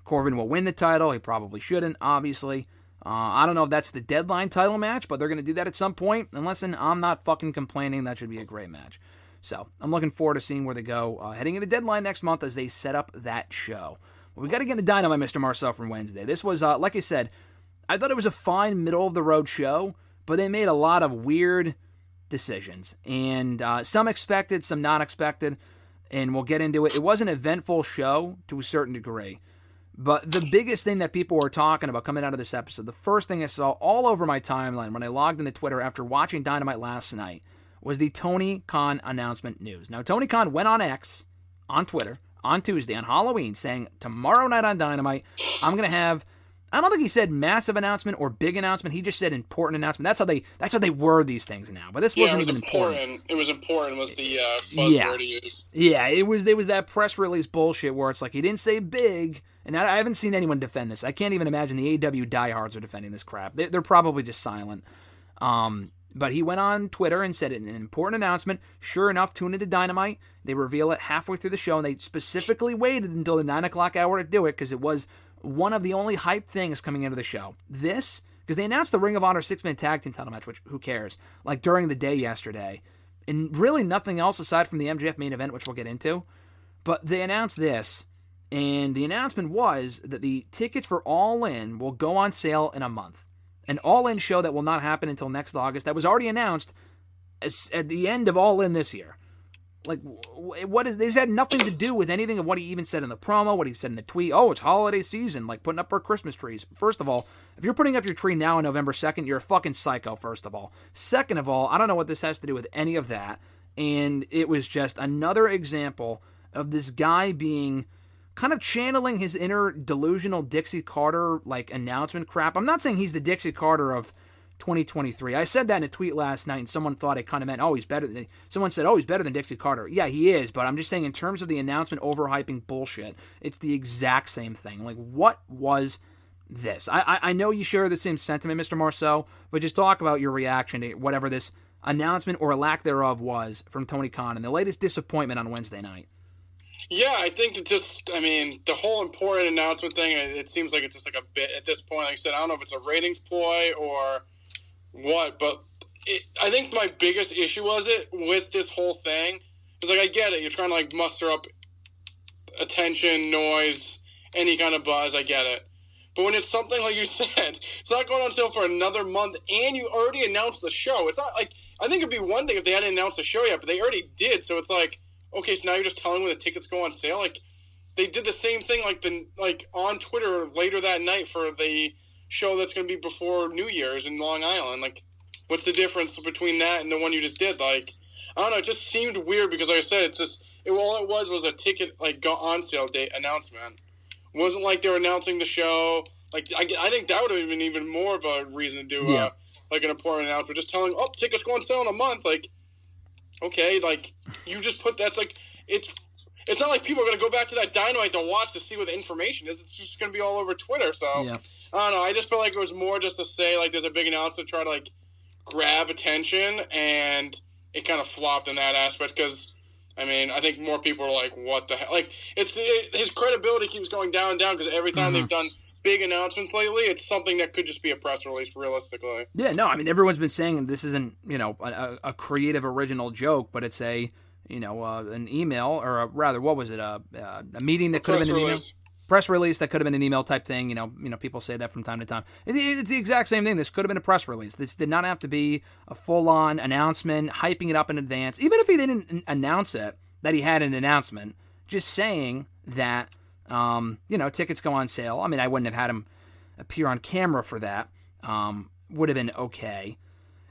Corbin will win the title. He probably shouldn't, obviously. I don't know if that's the Deadline title match, but they're going to do that at some point. And listen, I'm not fucking complaining. That should be a great match. So I'm looking forward to seeing where they go heading into Deadline next month as they set up that show. Well, we got to get into Dynamite, Mr. Marceau, from Wednesday. This was, like I said, I thought it was a fine middle-of-the-road show, but they made a lot of weird decisions. And some expected, some not expected, and we'll get into it. It was an eventful show to a certain degree. But the biggest thing that people were talking about coming out of this episode, the first thing I saw all over my timeline when I logged into Twitter after watching Dynamite last night, was the Tony Khan announcement news. Now, Tony Khan went on X, on Twitter, on Tuesday, on Halloween, saying, tomorrow night on Dynamite, I'm going to have, I don't think he said massive announcement or big announcement. He just said important announcement. That's how they word these things now. But this wasn't even important. It was important was the buzzword to use. Yeah, it was that press release bullshit where it's like, he didn't say big. And I haven't seen anyone defend this. I can't even imagine the AEW diehards are defending this crap. They're probably just silent. But he went on Twitter and said an important announcement. Sure enough, tune into Dynamite. They reveal it halfway through the show, and they specifically waited until the 9 o'clock hour to do it because it was one of the only hype things coming into the show. This, because they announced the Ring of Honor 6-man tag team title match, which who cares, like during the day yesterday. And really nothing else aside from the MJF main event, which we'll get into. But they announced this. And the announcement was that the tickets for All In will go on sale in a month. An All In show that will not happen until next August. That was already announced at the end of All In this year. Like, this had nothing to do with anything of what he even said in the promo, what he said in the tweet. Oh, it's holiday season, like putting up our Christmas trees. First of all, if you're putting up your tree now on November 2nd, you're a fucking psycho, first of all. Second of all, I don't know what this has to do with any of that. And it was just another example of this guy being kind of channeling his inner delusional Dixie Carter like announcement crap. I'm not saying he's the Dixie Carter of 2023. I said that in a tweet last night, and someone thought it kind of meant, oh, he's better than. Someone said, oh, he's better than Dixie Carter. Yeah, he is, but I'm just saying in terms of the announcement overhyping bullshit, it's the exact same thing. Like, what was this? I know you share the same sentiment, Mr. Marceau, but just talk about your reaction to whatever this announcement or lack thereof was from Tony Khan and the latest disappointment on Wednesday night. Yeah, I think the whole important announcement thing, it seems like it's just like a bit at this point. Like I said, I don't know if it's a ratings ploy or what, but I think my biggest issue with this whole thing is, like, I get it. You're trying to, like, muster up attention, noise, any kind of buzz. I get it. But when it's something like you said, it's not going on sale for another month, and you already announced the show. It's not like, I think it'd be one thing if they hadn't announced the show yet, but they already did. So it's like, okay, so now you're just telling when the tickets go on sale. Like, they did the same thing, like on Twitter later that night for the show that's going to be before New Year's in Long Island. Like, what's the difference between that and the one you just did? Like, I don't know. It just seemed weird because, like I said, it's just all it was a ticket like on sale date announcement. It wasn't like they were announcing the show. Like, I think that would have been even more of a reason to do like an important announcement. Just telling, oh, tickets go on sale in a month. Like, okay, like, you just put that's like it's not like people are going to go back to that Dynamite to watch to see what the information is. It's just going to be all over Twitter. So, I don't know. I just felt like it was more just to say, like, there's a big announcement to try to, like, grab attention, and it kind of flopped in that aspect because, I mean, I think more people are like, what the hell? Like, his credibility keeps going down and down because every time they've done big announcements lately, it's something that could just be a press release, realistically. Yeah, no, I mean, everyone's been saying this isn't, a creative original joke, but it's a, an email, or rather, what was it, a meeting that could have been an email? Press release that could have been an email type thing. People say that from time to time. It's the exact same thing. This could have been a press release. This did not have to be a full-on announcement, hyping it up in advance. Even if he didn't announce it, that he had an announcement, just saying that, tickets go on sale. I mean, I wouldn't have had him appear on camera for that. Would have been okay.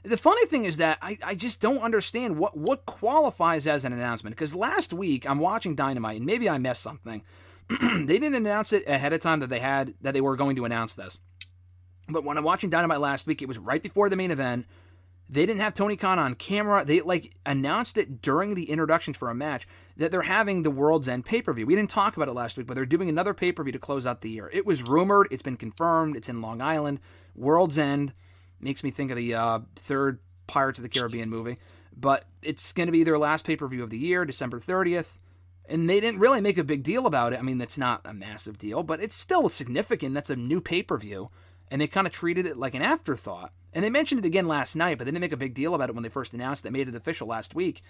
The funny thing is that I just don't understand what qualifies as an announcement. Because last week, I'm watching Dynamite, and maybe I missed something. They didn't announce it ahead of time that they were going to announce this. But when I'm watching Dynamite last week, it was right before the main event. They didn't have Tony Khan on camera. They announced it during the introductions for a match that they're having the World's End pay-per-view. We didn't talk about it last week, but they're doing another pay-per-view to close out the year. It was rumored. It's been confirmed. It's in Long Island. World's End makes me think of the third Pirates of the Caribbean movie. But it's going to be their last pay-per-view of the year, December 30th. And they didn't really make a big deal about it. I mean, that's not a massive deal, but it's still significant. That's a new pay-per-view. And they kind of treated it like an afterthought. And they mentioned it again last night, but they didn't make a big deal about it when they first announced it. They made it official last week.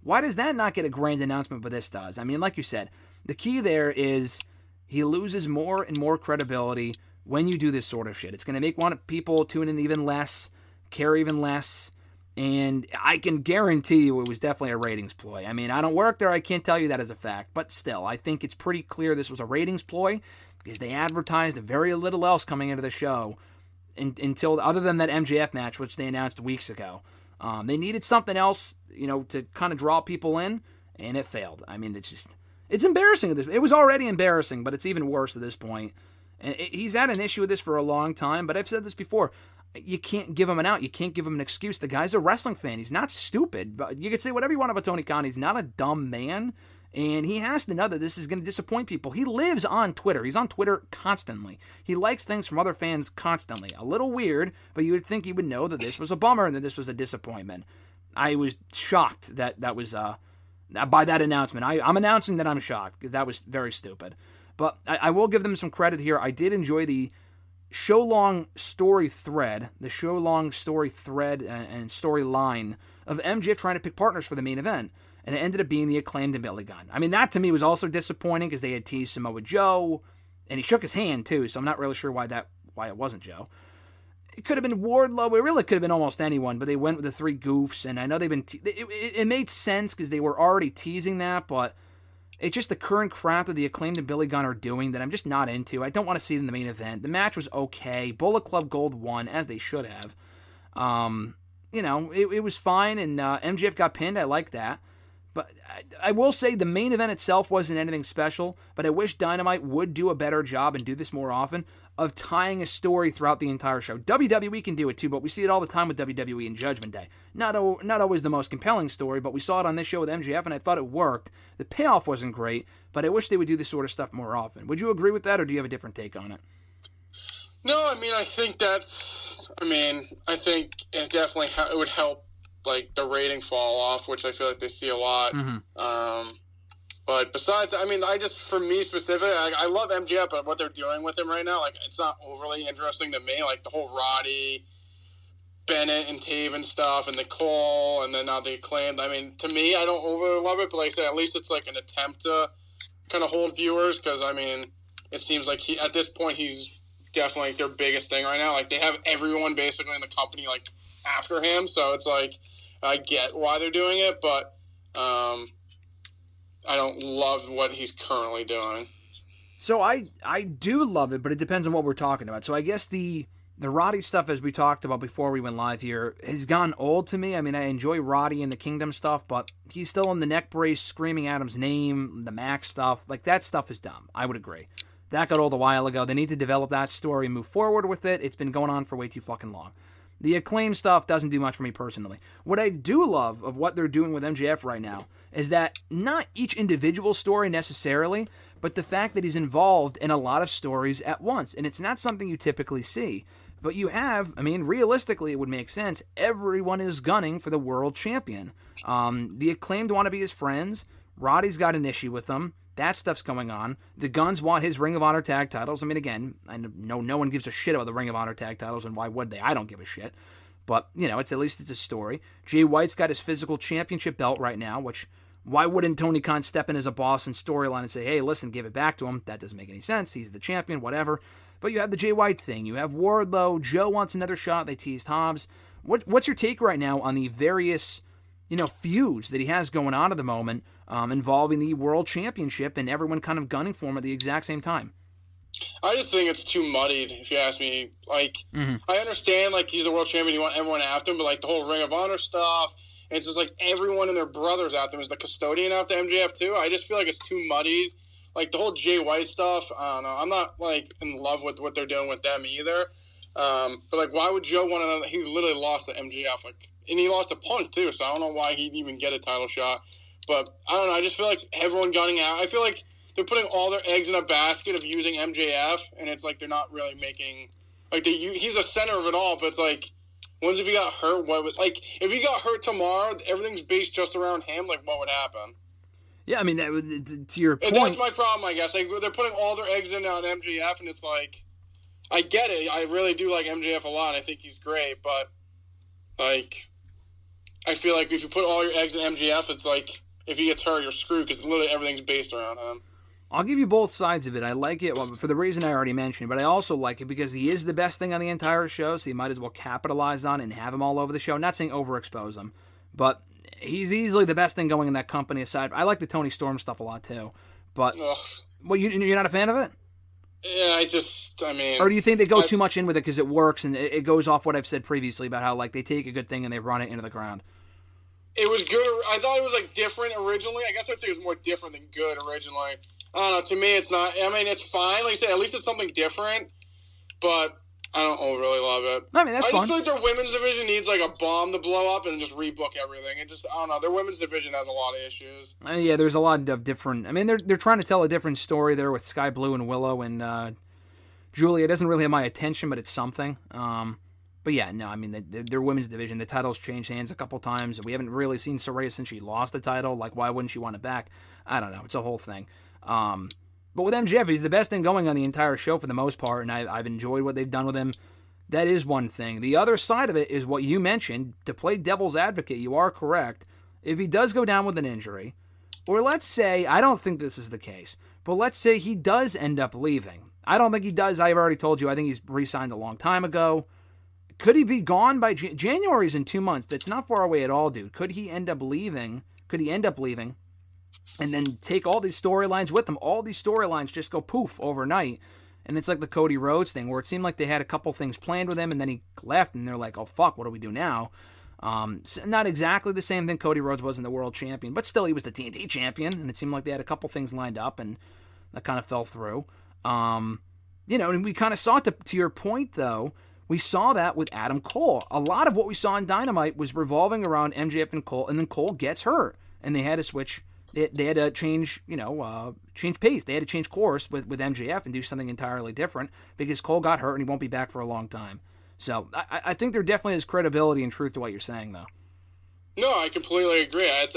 Why does that not get a grand announcement, but this does? I mean, like you said, the key there is he loses more and more credibility when you do this sort of shit. It's going to make people tune in even less, care even less, and I can guarantee you it was definitely a ratings ploy. I mean, I don't work there, I can't tell you that as a fact, but still, I think it's pretty clear this was a ratings ploy because they advertised very little else coming into the show until, other than that MJF match, which they announced weeks ago. They needed something else, to kind of draw people in, and it failed. I mean, it's embarrassing. It was already embarrassing, but it's even worse at this point. And he's had an issue with this for a long time, but I've said this before. You can't give him an out. You can't give him an excuse. The guy's a wrestling fan. He's not stupid. But you could say whatever you want about Tony Khan. He's not a dumb man, and he has to know that this is going to disappoint people. He lives on Twitter. He's on Twitter constantly. He likes things from other fans constantly. A little weird, but you would think he would know that this was a bummer and that this was a disappointment. I was shocked that was by that announcement. I'm announcing that I'm shocked because that was very stupid. But I will give them some credit here. I did enjoy the show-long story thread and storyline of MJF trying to pick partners for the main event. And it ended up being the Acclaimed and Billy Gunn. I mean, that to me was also disappointing because they had teased Samoa Joe, and he shook his hand too, so I'm not really sure why it wasn't Joe. It could have been Wardlow. It really could have been almost anyone, but they went with the three goofs, and I know they've been... it made sense because they were already teasing that, but it's just the current crap that the Acclaimed and Billy Gunn are doing that I'm just not into. I don't want to see it in the main event. The match was okay. Bullet Club Gold won, as they should have. It was fine, and MJF got pinned. I like that. But I will say the main event itself wasn't anything special, but I wish Dynamite would do a better job and do this more often of tying a story throughout the entire show. WWE can do it too, but we see it all the time with WWE and Judgment Day. Not always the most compelling story, but we saw it on this show with MJF, and I thought it worked. The payoff wasn't great, but I wish they would do this sort of stuff more often. Would you agree with that, or do you have a different take on it? No, I think it definitely it would help, like, the rating fall off, which I feel like they see a lot. Mm-hmm. But besides, for me specifically, I love MJF, but what they're doing with him right now, like, it's not overly interesting to me. Like, the whole Roddy, Bennett, and Taven stuff, and Nicole, and then now the Acclaimed. I mean, to me, I don't overly love it, but like I said, at least it's like an attempt to kind of hold viewers, because, it seems like at this point, he's definitely like their biggest thing right now. Like, they have everyone basically in the company, like, after him, so it's like, I get why they're doing it, but I don't love what he's currently doing. So I do love it, but it depends on what we're talking about. So I guess the Roddy stuff, as we talked about before we went live here, has gone old to me. I mean, I enjoy Roddy and the Kingdom stuff, but he's still in the neck brace screaming Adam's name, the Max stuff. Like, that stuff is dumb. I would agree. That got old a while ago. They need to develop that story and move forward with it. It's been going on for way too fucking long. The Acclaim stuff doesn't do much for me personally. What I do love of what they're doing with MJF right now is that not each individual story necessarily, but the fact that he's involved in a lot of stories at once. And it's not something you typically see. But you have, realistically, it would make sense. Everyone is gunning for the world champion. The Acclaimed want to be his friends. Roddy's got an issue with them. That stuff's going on. The Guns want his Ring of Honor tag titles. Again, I know no one gives a shit about the Ring of Honor tag titles, and why would they? I don't give a shit. But, it's at least it's a story. Jay White's got his physical championship belt right now, which, why wouldn't Tony Khan step in as a boss and storyline and say, hey, listen, give it back to him? That doesn't make any sense. He's the champion, whatever. But you have the Jay White thing. You have Wardlow. Joe wants another shot. They teased Hobbs. What's your take right now on the various, feuds that he has going on at the moment involving the World Championship and everyone kind of gunning for him at the exact same time? I just think it's too muddied, if you ask me. Like, I understand, like, he's a world champion, you want everyone after him, but, like, the whole Ring of Honor stuff, and it's just, like, everyone and their brothers after him. Is the Custodian after MJF, too? I just feel like it's too muddied. Like, the whole Jay White stuff, I don't know. I'm not, like, in love with what they're doing with them either. But, like, why would Joe want another? He's literally lost to MJF, like, and he lost to Punk, too, so I don't know why he'd even get a title shot. But, I don't know, I just feel like everyone gunning out. I feel like they're putting all their eggs in a basket of using MJF, and it's like they're not really making – like, he's the center of it all, but it's like, once if he got hurt, if he got hurt tomorrow, everything's based just around him, like, what would happen? Yeah, to your point. And that's my problem, I guess. Like, they're putting all their eggs in on MJF, and it's like, I get it. I really do like MJF a lot. I think he's great, but, like, I feel like if you put all your eggs in MJF, it's like if he gets hurt, you're screwed because literally everything's based around him. I'll give you both sides of it. I like it for the reason I already mentioned, but I also like it because he is the best thing on the entire show, so you might as well capitalize on it and have him all over the show. Not saying overexpose him, but he's easily the best thing going in that company aside. I like the Tony Storm stuff a lot too, but well, you're not a fan of it? Yeah, or do you think they go too much in with it because it works and it goes off what I've said previously about how like they take a good thing and they run it into the ground? It was good. I thought it was like different originally. I guess I'd say it was more different than good originally. I don't know. To me, it's not. I mean, it's fine. Like I said, at least it's something different. But I don't really love it. I mean, that's fun. I just feel like their women's division needs like a bomb to blow up and just rebook everything. It just, I don't know. Their women's division has a lot of issues. Yeah, there's a lot of different. I mean, they're trying to tell a different story there with Sky Blue and Willow and Julia. It doesn't really have my attention, but it's something. But yeah, no, I mean, their women's division, the title's changed hands a couple times. We haven't really seen Saraya since she lost the title. Like, why wouldn't she want it back? I don't know. It's a whole thing. But with MJF, he's the best thing going on the entire show for the most part, and I've enjoyed what they've done with him. That is one thing. The other side of it is what you mentioned. To play devil's advocate, you are correct. If he does go down with an injury, or let's say, I don't think this is the case, but let's say he does end up leaving. I don't think he does. I've already told you. I think he's re-signed a long time ago. Could he be gone by January's in 2 months? That's not far away at all, dude. Could he end up leaving? And then take all these storylines with him? All these storylines just go poof overnight. And it's like the Cody Rhodes thing, where it seemed like they had a couple things planned with him, and then he left, and they're like, oh, fuck, what do we do now? Not exactly the same thing. Cody Rhodes wasn't the world champion, but still he was the TNT champion, and it seemed like they had a couple things lined up, and that kind of fell through. And we kind of saw it, to your point, though, we saw that with Adam Cole. A lot of what we saw in Dynamite was revolving around MJF and Cole, and then Cole gets hurt, and they had to switch. They had to change pace. They had to change course with MJF and do something entirely different because Cole got hurt and he won't be back for a long time. So I think there definitely is credibility and truth to what you're saying, though. No, I completely agree. I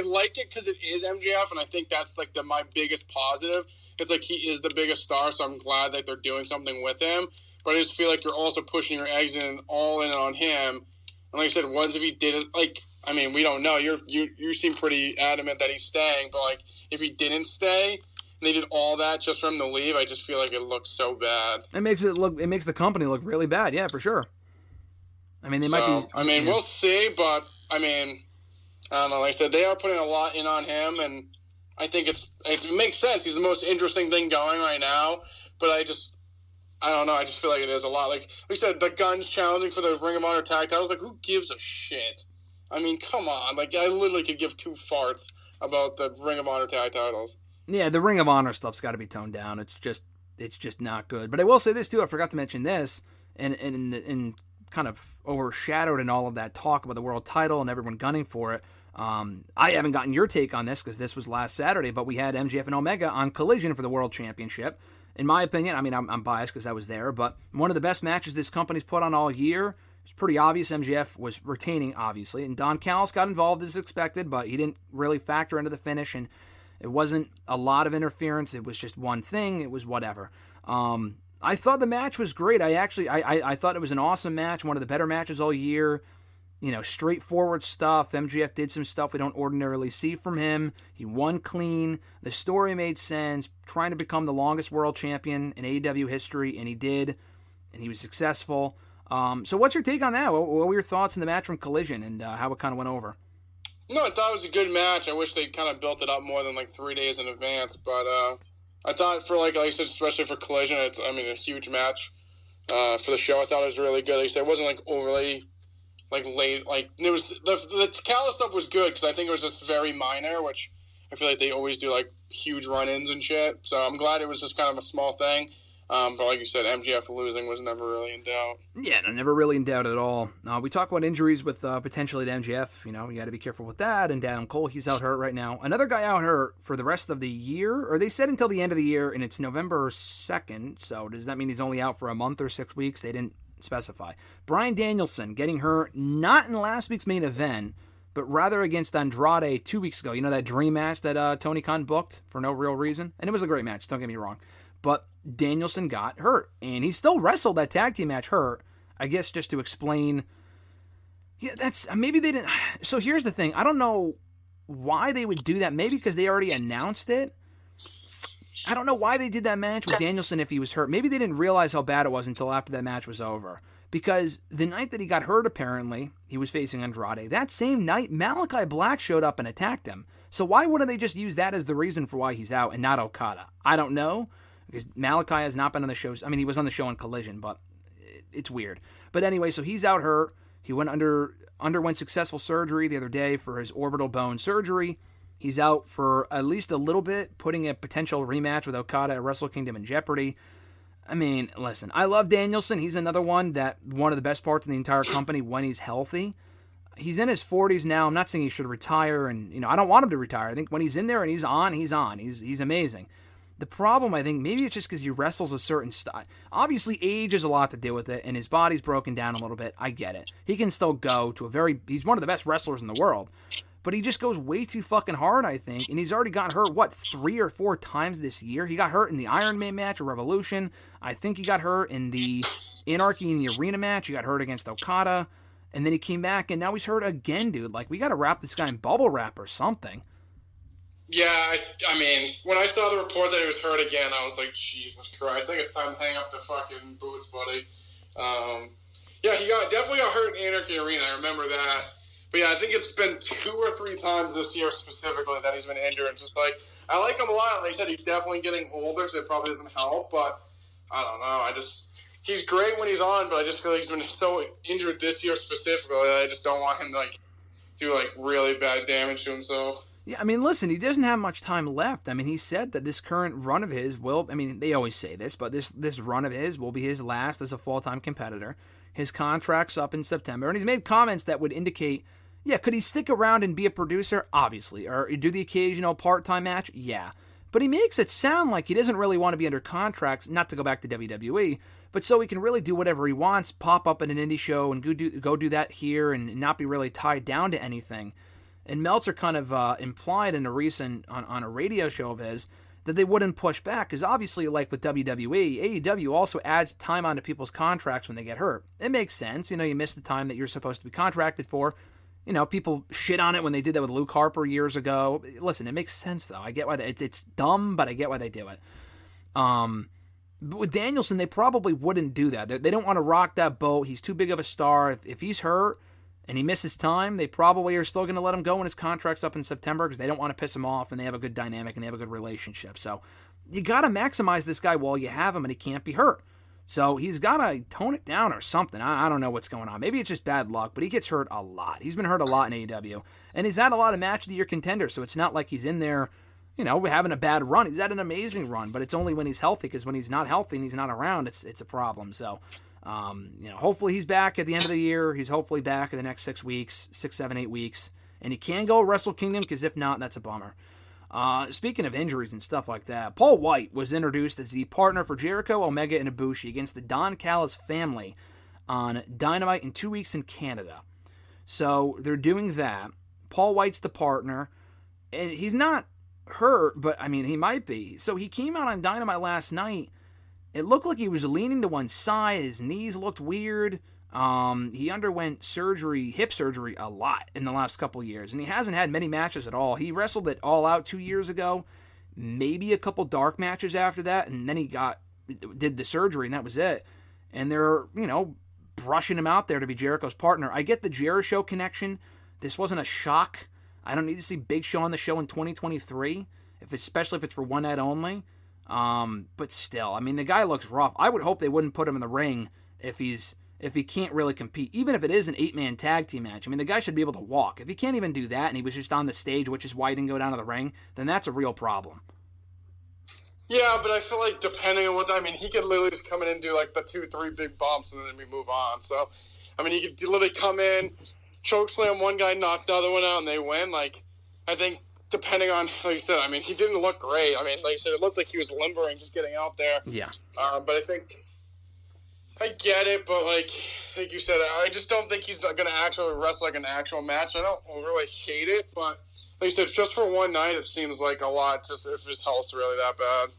like it because it is MJF, and I think that's like my biggest positive. It's like he is the biggest star, so I'm glad that they're doing something with him. But I just feel like you're also pushing your eggs all in on him. And like I said, once if he did it, like. I mean, we don't know. You seem pretty adamant that he's staying, but like if he didn't stay and they did all that just for him to leave, I just feel like it looks so bad. It makes the company look really bad. Yeah, for sure. I mean, might be. I mean, we'll see, but I mean, I don't know. Like I said, they are putting a lot in on him, and I think it makes sense. He's the most interesting thing going right now, but I don't know. I just feel like it is a lot. Like we said, the Guns challenging for the Ring of Honor tag titles. Like, who gives a shit? I mean, come on. Like, I literally could give two farts about the Ring of Honor tag titles. Yeah, the Ring of Honor stuff's got to be toned down. It's just not good. But I will say this, too. I forgot to mention this, and kind of overshadowed in all of that talk about the world title and everyone gunning for it. I haven't gotten your take on this because this was last Saturday, but we had MJF and Omega on Collision for the World Championship. In my opinion, I mean, I'm biased because I was there, but one of the best matches this company's put on all year. It's pretty obvious MJF was retaining, obviously, and Don Callis got involved as expected, but he didn't really factor into the finish, and it wasn't a lot of interference. It was just one thing. It was whatever. I thought the match was great. I thought it was an awesome match, one of the better matches all year. Straightforward stuff. MJF did some stuff we don't ordinarily see from him. He won clean. The story made sense. Trying to become the longest world champion in AEW history, and he did, and he was successful. So what's your take on that? What were your thoughts on the match from Collision and how it kind of went over? No, I thought it was a good match. I wish they kind of built it up more than like 3 days in advance. But I thought for like I said, especially for Collision, it's a huge match for the show. I thought it was really good. Like I said, it wasn't like overly like late. Like it was the Callis stuff was good because I think it was just very minor, which I feel like they always do like huge run-ins and shit. So I'm glad it was just kind of a small thing. But like you said, MJF losing was never really in doubt. Yeah, no, never really in doubt at all. We talk about injuries with potentially to MJF. You got to be careful with that. And Adam Cole, he's out hurt right now. Another guy out hurt for the rest of the year, or they said until the end of the year, and it's November 2nd. So does that mean he's only out for a month or 6 weeks? They didn't specify. Bryan Danielson getting hurt not in last week's main event, but rather against Andrade 2 weeks ago. That dream match that Tony Khan booked for no real reason. And it was a great match, don't get me wrong. But Danielson got hurt, and he still wrestled that tag team match hurt. I guess just to explain Yeah, maybe they didn't. So here's the thing. I don't know why they would do that. Maybe because they already announced it. I don't know why they did that match with Danielson if he was hurt. Maybe they didn't realize how bad it was until after that match was over. Because the night that he got hurt, apparently, he was facing Andrade. That same night, Malachi Black showed up and attacked him. So why wouldn't they just use that as the reason for why he's out and not Okada? I don't know. Because Malachi has not been on the shows. I mean, he was on the show on Collision, but it's weird. But anyway, so he's out hurt. He underwent successful surgery the other day for his orbital bone surgery. He's out for at least a little bit, putting a potential rematch with Okada at Wrestle Kingdom in jeopardy. I mean, listen, I love Danielson. He's another one of the best parts of the entire company when he's healthy. He's in his 40s now. I'm not saying he should retire, and I don't want him to retire. I think when he's in there and he's on. He's amazing. The problem, I think, maybe it's just because he wrestles a certain style. Obviously, age has a lot to do with it, and his body's broken down a little bit. I get it. He can still go to he's one of the best wrestlers in the world. But he just goes way too fucking hard, I think. And he's already got hurt, 3 or 4 times this year? He got hurt in the Iron Man match or Revolution. I think he got hurt in the Anarchy in the Arena match. He got hurt against Okada. And then he came back, and now he's hurt again, dude. Like, we got to wrap this guy in bubble wrap or something. Yeah, I mean, when I saw the report that he was hurt again, I was like, Jesus Christ, I think it's time to hang up the fucking boots, buddy. Yeah, he definitely got hurt in Anarchy Arena. I remember that. But yeah, I think it's been 2 or 3 times this year specifically that he's been injured. Just like, I like him a lot. Like I said, he's definitely getting older, so it probably doesn't help. But I don't know. He's great when he's on, but I just feel like he's been so injured this year specifically that I just don't want him to do really bad damage to himself. Yeah, I mean, listen, he doesn't have much time left. I mean, he said that this current run of his they always say this, but this run of his will be his last as a full-time competitor. His contract's up in September, and he's made comments that would indicate, yeah, could he stick around and be a producer? Obviously. Or do the occasional part-time match? Yeah. But he makes it sound like he doesn't really want to be under contract, not to go back to WWE, but so he can really do whatever he wants, pop up at an indie show and go do that here and not be really tied down to anything. And Meltzer kind of implied in a recent, on a radio show of his, that they wouldn't push back, because obviously, like with WWE, AEW also adds time onto people's contracts when they get hurt. It makes sense. You miss the time that you're supposed to be contracted for. People shit on it when they did that with Luke Harper years ago. Listen, it makes sense, though. I get why it's dumb, but I get why they do it. But with Danielson, they probably wouldn't do that. They don't want to rock that boat. He's too big of a star. If he's hurt and he misses time, they probably are still going to let him go when his contract's up in September because they don't want to piss him off and they have a good dynamic and they have a good relationship. So you got to maximize this guy while you have him and he can't be hurt. So he's got to tone it down or something. I don't know what's going on. Maybe it's just bad luck, but he gets hurt a lot. He's been hurt a lot in AEW. And he's had a lot of match of the year contenders, so it's not like he's in there, having a bad run. He's had an amazing run, but it's only when he's healthy, because when he's not healthy and he's not around, it's a problem. So, hopefully he's back at the end of the year. He's hopefully back in the next 6 weeks, 6, 7, 8 weeks. And he can go Wrestle Kingdom, because if not, that's a bummer. Speaking of injuries and stuff like that, Paul Wight was introduced as the partner for Jericho, Omega, and Ibushi against the Don Callis family on Dynamite in 2 weeks in Canada. So they're doing that. Paul Wight's the partner, and he's not hurt, but he might be. So he came out on Dynamite last night. It looked like he was leaning to one side. His knees looked weird. He underwent hip surgery a lot in the last couple years, and he hasn't had many matches at all. He wrestled at All Out 2 years ago, maybe a couple dark matches after that, and then he did the surgery, and that was it. And they're, brushing him out there to be Jericho's partner. I get the Jericho connection. This wasn't a shock. I don't need to see Big Show on the show in 2023, especially if it's for one night only. But still, the guy looks rough. I would hope they wouldn't put him in the ring if he can't really compete, even if it is an 8-man tag team match. The guy should be able to walk. If he can't even do that and he was just on the stage, which is why he didn't go down to the ring, then that's a real problem. Yeah, but I feel like depending on he could literally just come in and do the 2-3 big bumps and then we move on. So, he could literally come in, choke slam one guy, knock the other one out, and they win. I think depending on, like you said, he didn't look great. Like you said, it looked like he was limbering just getting out there. Yeah. But I think I get it, but like you said, I just don't think he's going to actually wrestle an actual match. I don't really hate it, but like you said, just for one night, it seems like a lot, just if his health's really that bad.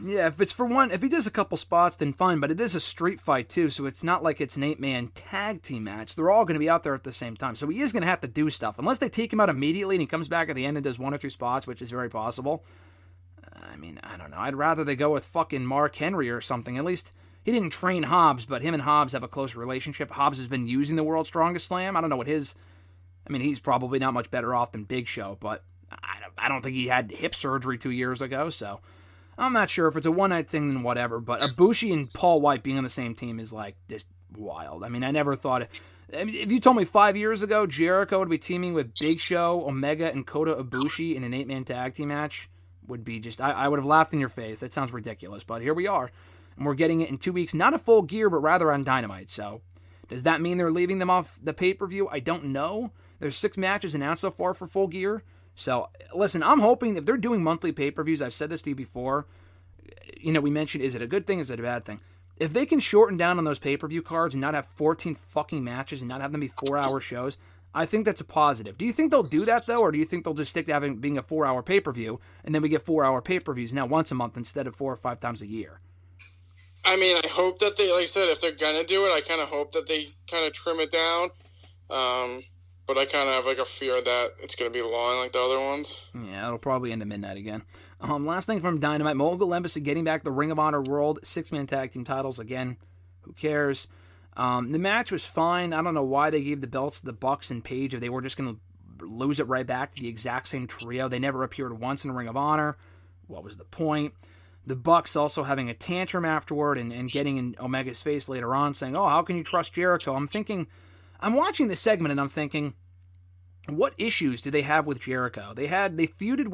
Yeah, if he does a couple spots, then fine, but it is a street fight too, so it's not like it's an 8-man tag team match. They're all going to be out there at the same time, so he is going to have to do stuff. Unless they take him out immediately and he comes back at the end and does 1 or 2 spots, which is very possible. I mean, I don't know. I'd rather they go with fucking Mark Henry or something. At least he didn't train Hobbs, but him and Hobbs have a close relationship. Hobbs has been using the World's Strongest Slam. I don't know what his... I mean, he's probably not much better off than Big Show, but I don't think he had hip surgery 2 years ago, so... I'm not sure if it's a one-night thing, then whatever, but Ibushi and Paul Wight being on the same team is, like, just wild. I mean, I never thought... I mean, if you told me 5 years ago Jericho would be teaming with Big Show, Omega, and Kota Ibushi in an 8-man tag team match, would be just... I would have laughed in your face. That sounds ridiculous, but here we are. And we're getting it in 2 weeks, not at Full Gear, but rather on Dynamite, so... Does that mean they're leaving them off the pay-per-view? I don't know. There's 6 matches announced so far for Full Gear. So, listen, I'm hoping if they're doing monthly pay-per-views, I've said this to you before, you know, we mentioned, is it a good thing, is it a bad thing? If they can shorten down on those pay-per-view cards and not have 14 fucking matches and not have them be 4-hour shows, I think that's a positive. Do you think they'll do that, though, or do you think they'll just stick to being a 4-hour pay-per-view, and then we get 4-hour pay-per-views now once a month instead of 4 or 5 times a year? I mean, I hope that they, like I said, if they're going to do it, I kind of hope that they kind of trim it down. But I kind of have like a fear that it's going to be long like the other ones. Yeah, it'll probably end at midnight again. Last thing from Dynamite, Mogul Embassy getting back the Ring of Honor World 6-man tag team titles again. Who cares? The match was fine. I don't know why they gave the belts to the Bucks and Paige if they were just going to lose it right back to the exact same trio. They never appeared once in Ring of Honor. What was the point? The Bucks also having a tantrum afterward and getting in Omega's face later on saying, oh, how can you trust Jericho? I'm watching this segment and I'm thinking, what issues do they have with Jericho? They feuded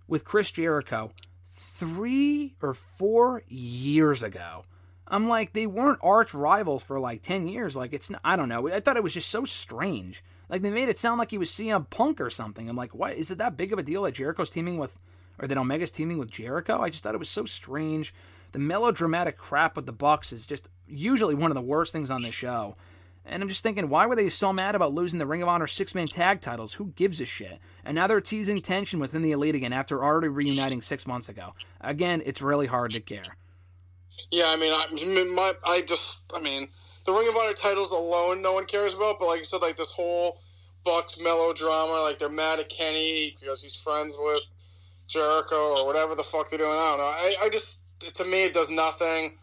with Chris Jericho 3 or 4 years ago. I'm like, they weren't arch rivals for like 10 years. Like, I don't know. I thought it was just so strange. Like, they made it sound like he was CM Punk or something. I'm like, what? Is it that big of a deal that Jericho's teaming with, or that Omega's teaming with Jericho? I just thought it was so strange. The melodramatic crap with the Bucks is just usually one of the worst things on this show. And I'm just thinking, why were they so mad about losing the Ring of Honor 6-man tag titles? Who gives a shit? And now they're teasing tension within the Elite again after already reuniting 6 months ago. Again, it's really hard to care. Yeah, I mean, the Ring of Honor titles alone no one cares about, but like you said, like this whole Bucks melodrama, like they're mad at Kenny because he's friends with Jericho or whatever the fuck they're doing. I don't know. To me, it does nothing.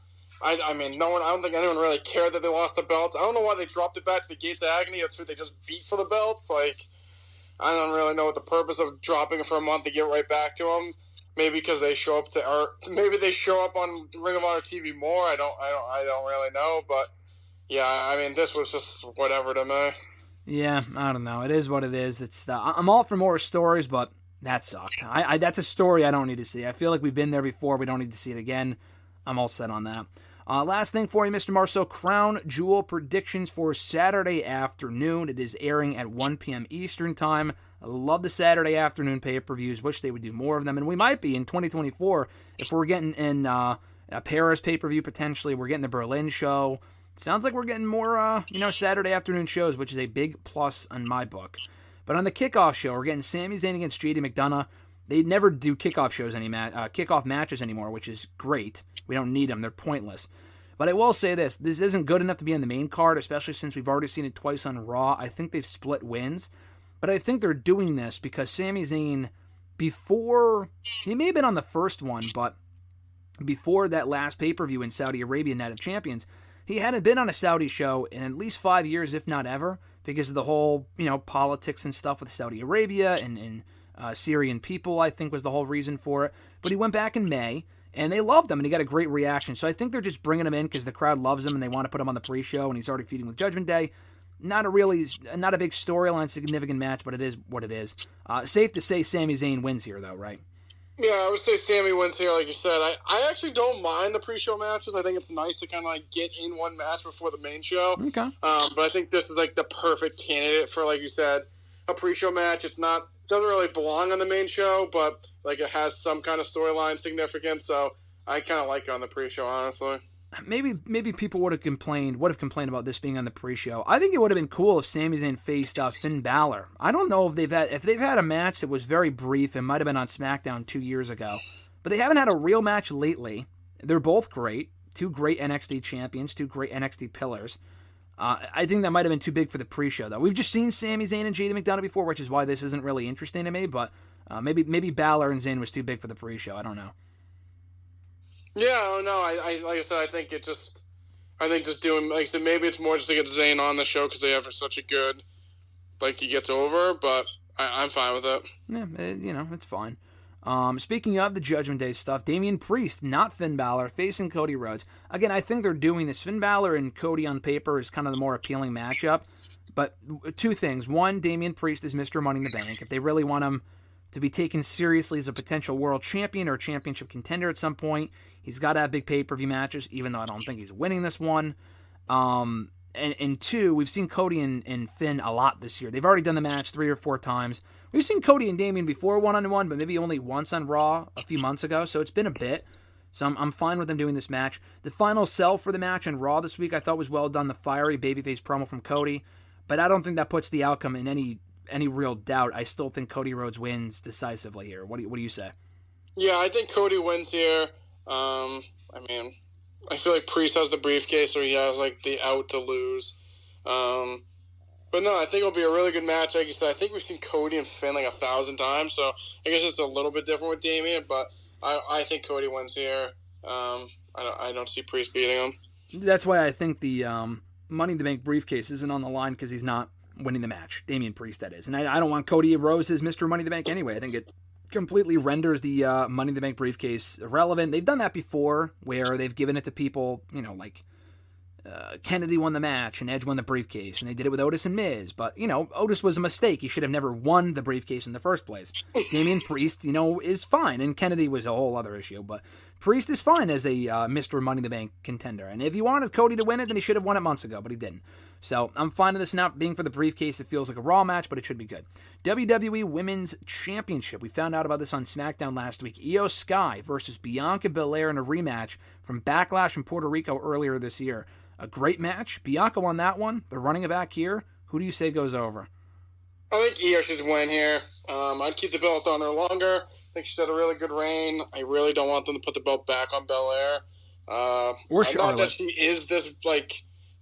I don't think anyone really cared that they lost the belts. I don't know why they dropped it back to the Gates of Agony. That's who they just beat for the belts. Like, I don't really know what the purpose of dropping it for a month to get right back to them. Maybe because they show up maybe they show up on Ring of Honor TV more. I don't really know. But yeah, I mean, this was just whatever to me. Yeah, I don't know. It is what it is. It's I'm all for more stories, but that sucked. That's a story I don't need to see. I feel like we've been there before. We don't need to see it again. I'm all set on that. Last thing for you, Mr. Marceau, Crown Jewel predictions for Saturday afternoon. It is airing at 1 p.m. Eastern Time. I love the Saturday afternoon pay-per-views. Wish they would do more of them. And we might be in 2024 if we're getting in a Paris pay-per-view potentially. We're getting the Berlin show. Sounds like we're getting more, Saturday afternoon shows, which is a big plus in my book. But on the kickoff show, we're getting Sami Zayn against JD McDonough. They never do kickoff shows kickoff matches anymore, which is great. We don't need them. They're pointless. But I will say this isn't good enough to be on the main card, especially since we've already seen it twice on Raw. I think they've split wins. But I think they're doing this because Sami Zayn, he may have been on the first one, but before that last pay-per-view in Saudi Arabia, Night of Champions, he hadn't been on a Saudi show in at least 5 years, if not ever, because of the whole, politics and stuff with Saudi Arabia and Syrian people, I think was the whole reason for it. But he went back in May, and they loved him, and he got a great reaction. So I think they're just bringing him in because the crowd loves him, and they want to put him on the pre-show, and he's already feuding with Judgment Day. Not a big storyline, significant match, but it is what it is. Safe to say Sami Zayn wins here, though, right? Yeah, I would say Sami wins here, like you said. I actually don't mind the pre-show matches. I think it's nice to kind of like get in one match before the main show. Okay. But I think this is like the perfect candidate for, like you said, a pre-show match. Doesn't really belong on the main show, but like it has some kind of storyline significance. So I kind of like it on the pre-show, honestly. Maybe people would have complained about this being on the pre-show. I think it would have been cool if Sami Zayn faced Finn Balor. I don't know if they've had a match that was very brief. It might have been on SmackDown 2 years ago, but they haven't had a real match lately. They're both great. Two great NXT champions, two great NXT pillars. I think that might have been too big for the pre-show, though. We've just seen Sami Zayn and JD McDonough before, which is why this isn't really interesting to me, but maybe Balor and Zayn was too big for the pre-show. I don't know. Yeah, no, I like I said, I think just doing, like I said, maybe it's more just to get Zayn on the show because they have such a good, like, he gets over, but I'm fine with it. Yeah, it's fine. Speaking of the Judgment Day stuff, Damian Priest, not Finn Balor, facing Cody Rhodes. Again, I think they're doing this. Finn Balor and Cody on paper is kind of the more appealing matchup, but two things. One, Damian Priest is Mr. Money in the Bank. If they really want him to be taken seriously as a potential world champion or championship contender at some point, he's got to have big pay-per-view matches, even though I don't think he's winning this one. And two, we've seen Cody and Finn a lot this year. They've already done the match 3 or 4 times. We've seen Cody and Damian before one-on-one, but maybe only once on Raw a few months ago, so it's been a bit. So I'm fine with them doing this match. The final sell for the match on Raw this week I thought was well done, the fiery babyface promo from Cody, but I don't think that puts the outcome in any real doubt. I still think Cody Rhodes wins decisively here. What do you say? Yeah, I think Cody wins here. I feel like Priest has the briefcase, so he has like the out to lose. But no, I think it'll be a really good match. Like you said, I think we've seen Cody and Finn like 1,000 times, so I guess it's a little bit different with Damian, but I think Cody wins here. I don't see Priest beating him. That's why I think the Money in the Bank briefcase isn't on the line, because he's not winning the match. Damian Priest, that is. And I don't want Cody Rhodes as Mr. Money in the Bank anyway. I think it completely renders the Money in the Bank briefcase irrelevant. They've done that before, where they've given it to people, like Kennedy won the match and Edge won the briefcase, and they did it with Otis and Miz. But, Otis was a mistake. He should have never won the briefcase in the first place. Damian Priest, is fine, and Kennedy was a whole other issue. But Priest is fine as a Mr. Money in the Bank contender. And if you wanted Cody to win it, then he should have won it months ago, but he didn't. So I'm fine with this not being for the briefcase. It feels like a Raw match, but it should be good. WWE Women's Championship. We found out about this on SmackDown last week. Io Sky versus Bianca Belair in a rematch from Backlash in Puerto Rico earlier this year. A great match. Bianca won that one. They're running it back here. Who do you say goes over? I think Io should win here. I'd keep the belt on her longer. I think she's had a really good reign. I really don't want them to put the belt back on Belair. Or Charlotte. Not that she is this,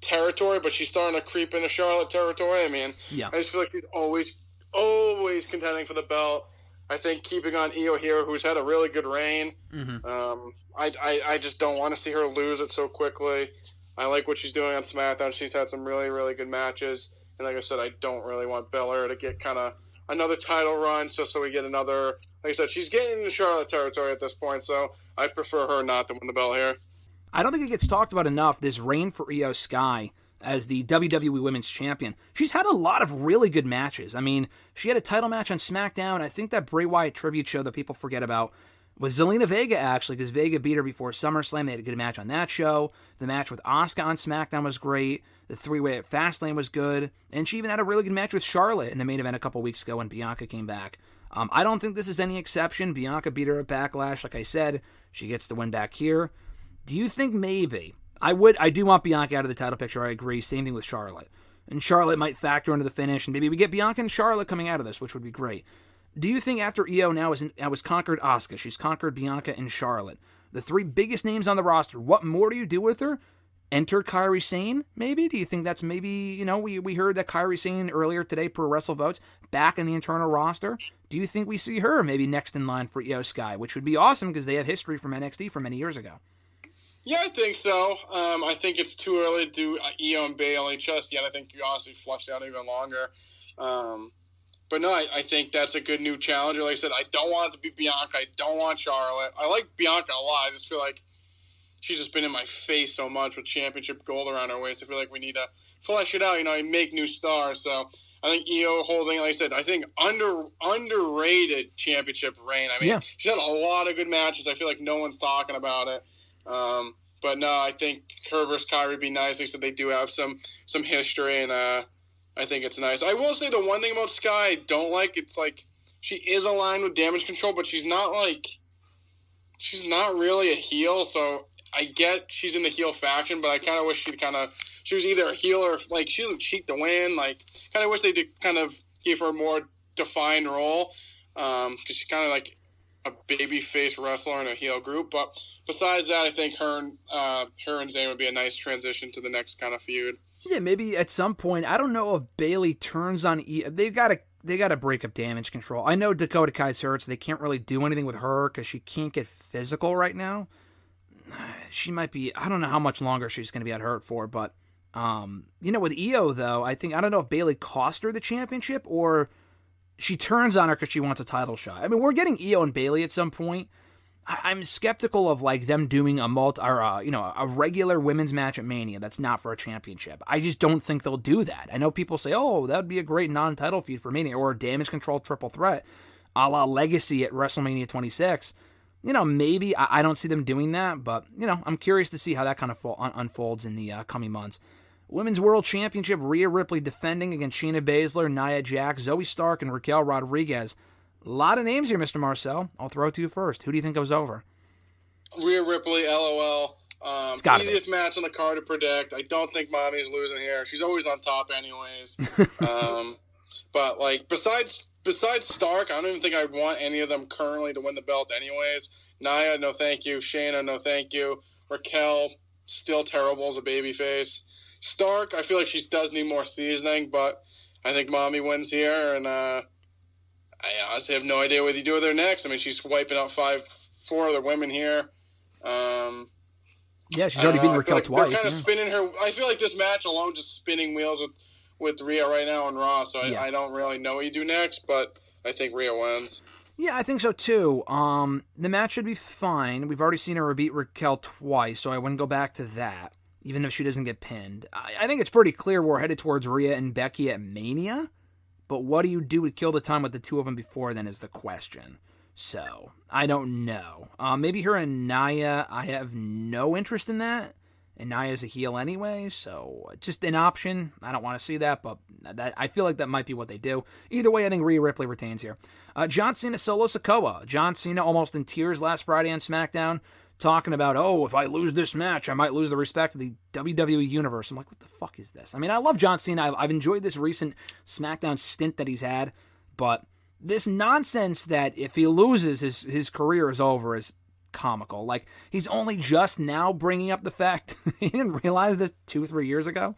territory, but she's starting to creep into Charlotte territory. I just feel like she's always contending for the belt. I think keeping on Io here, who's had a really good reign, I just don't want to see her lose it so quickly. I like what she's doing on SmackDown. She's had some really, really good matches. And like I said, I don't really want Belair to get kind of another title run just so we get another... Like I said, she's getting into Charlotte territory at this point, so I prefer her not to win the belt here. I don't think it gets talked about enough, this reign for Io Sky as the WWE Women's Champion. She's had a lot of really good matches. She had a title match on SmackDown. I think that Bray Wyatt tribute show that people forget about was Zelina Vega, actually, because Vega beat her before SummerSlam. They had a good match on that show. The match with Asuka on SmackDown was great. The 3-way at Fastlane was good. And she even had a really good match with Charlotte in the main event a couple weeks ago when Bianca came back. I don't think this is any exception. Bianca beat her at Backlash. Like I said, she gets the win back here. Do you think maybe... I do want Bianca out of the title picture, I agree. Same thing with Charlotte. And Charlotte might factor into the finish, and maybe we get Bianca and Charlotte coming out of this, which would be great. Do you think after Io now has conquered Asuka, she's conquered Bianca and Charlotte, the 3 biggest names on the roster, what more do you do with her? Enter Kairi Sane, maybe? Do you think that's maybe, we heard that Kairi Sane earlier today per WrestleVotes, back in the internal roster. Do you think we see her maybe next in line for Io Sky, which would be awesome because they have history from NXT from many years ago? Yeah, I think so. I think it's too early to do Io and Bayley just yet. I think you honestly flushed out even longer. But no, I think that's a good new challenger. Like I said, I don't want it to be Bianca. I don't want Charlotte. I like Bianca a lot. I just feel like she's just been in my face so much with championship gold around her waist. I feel like we need to flesh it out, and make new stars. So I think Io holding, like I said, I think underrated championship reign. She's had a lot of good matches. I feel like no one's talking about it. But no, I think her versus Kairi would be nice. Like I said, they do have some history, and I think it's nice. I will say the one thing about Sky I don't like, it's like she is aligned with Damage Control, but she's not really a heel. So I get she's in the heel faction, but I kind of wish she was either a heel or she doesn't cheat to win. Kind of wish they did kind of give her a more defined role because she's kind of a babyface wrestler in a heel group. But besides that, I think her and Zayn would be a nice transition to the next kind of feud. Yeah, maybe at some point. I don't know if Bayley turns on They gotta break up Damage Control. I know Dakota Kai's hurt, so they can't really do anything with her because she can't get physical right now. She might be. I don't know how much longer she's going to be out hurt for, but with Io though, I don't know if Bayley cost her the championship or she turns on her because she wants a title shot. I mean, we're getting Io and Bayley at some point. I'm skeptical of like them doing a regular women's match at Mania that's not for a championship. I just don't think they'll do that. I know people say, oh, that'd be a great non-title feud for Mania or a Damage Control triple threat a la Legacy at WrestleMania 26. Maybe I don't see them doing that, but I'm curious to see how that kind of unfolds in the coming months. Women's World Championship, Rhea Ripley defending against Shayna Baszler, Nia Jax, Zoe Stark, and Raquel Rodriguez. A lot of names here, Mr. Marceau. I'll throw it to you first. Who do you think goes over? Rhea Ripley, LOL. Easiest match on the card to predict. I don't think Mommy's losing here. She's always on top anyways. But like besides Stark, I don't even think I'd want any of them currently to win the belt anyways. Nia, no thank you. Shayna, no thank you. Raquel, still terrible as a babyface. Stark, I feel like she does need more seasoning, but I think Mommy wins here, and I honestly have no idea what you do with her next. I mean, she's wiping out 4 other women here. Yeah, she's already beaten Raquel twice. They're kind of spinning her. I feel like this match alone just spinning wheels with Rhea right now on Raw, so I don't really know what you do next, but I think Rhea wins. Yeah, I think so too. The match should be fine. We've already seen her beat Raquel twice, so I wouldn't go back to that, even if she doesn't get pinned. I think it's pretty clear we're headed towards Rhea and Becky at Mania, but what do you do to kill the time with the two of them before then is the question. So, I don't know. Maybe her and Nia, I have no interest in that. And Nia's a heel anyway, so just an option. I don't want to see that, but I feel like that might be what they do. Either way, I think Rhea Ripley retains here. John Cena Solo Sikoa. John Cena almost in tears last Friday on SmackDown, talking about, if I lose this match, I might lose the respect of the WWE Universe. I'm like, what the fuck is this? I mean, I love John Cena. I've enjoyed this recent SmackDown stint that he's had, but this nonsense that if he loses, his career is over is comical. Like, he's only just now bringing up the fact he didn't realize this 2-3 years ago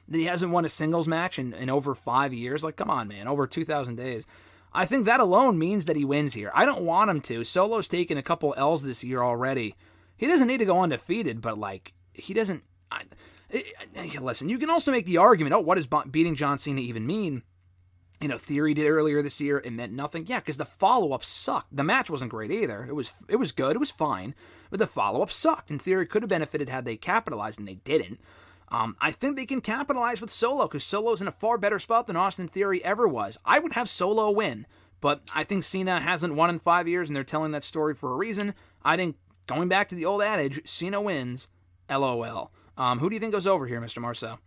that he hasn't won a singles match in over 5 years. Like, come on, man, over 2,000 days. I think that alone means that he wins here. I don't want him to. Solo's taken a couple L's this year already. He doesn't need to go undefeated, but like, he doesn't. Listen, you can also make the argument, what does beating John Cena even mean? Theory did earlier this year, it meant nothing. Yeah, because the follow-up sucked. The match wasn't great either. It was good, it was fine, but the follow-up sucked. In theory, could have benefited had they capitalized, and they didn't. I think they can capitalize with Solo, because Solo's in a far better spot than Austin Theory ever was. I would have Solo win, but I think Cena hasn't won in 5 years, and they're telling that story for a reason. I think, going back to the old adage, Cena wins, LOL. Who do you think goes over here, Mr. Marceau?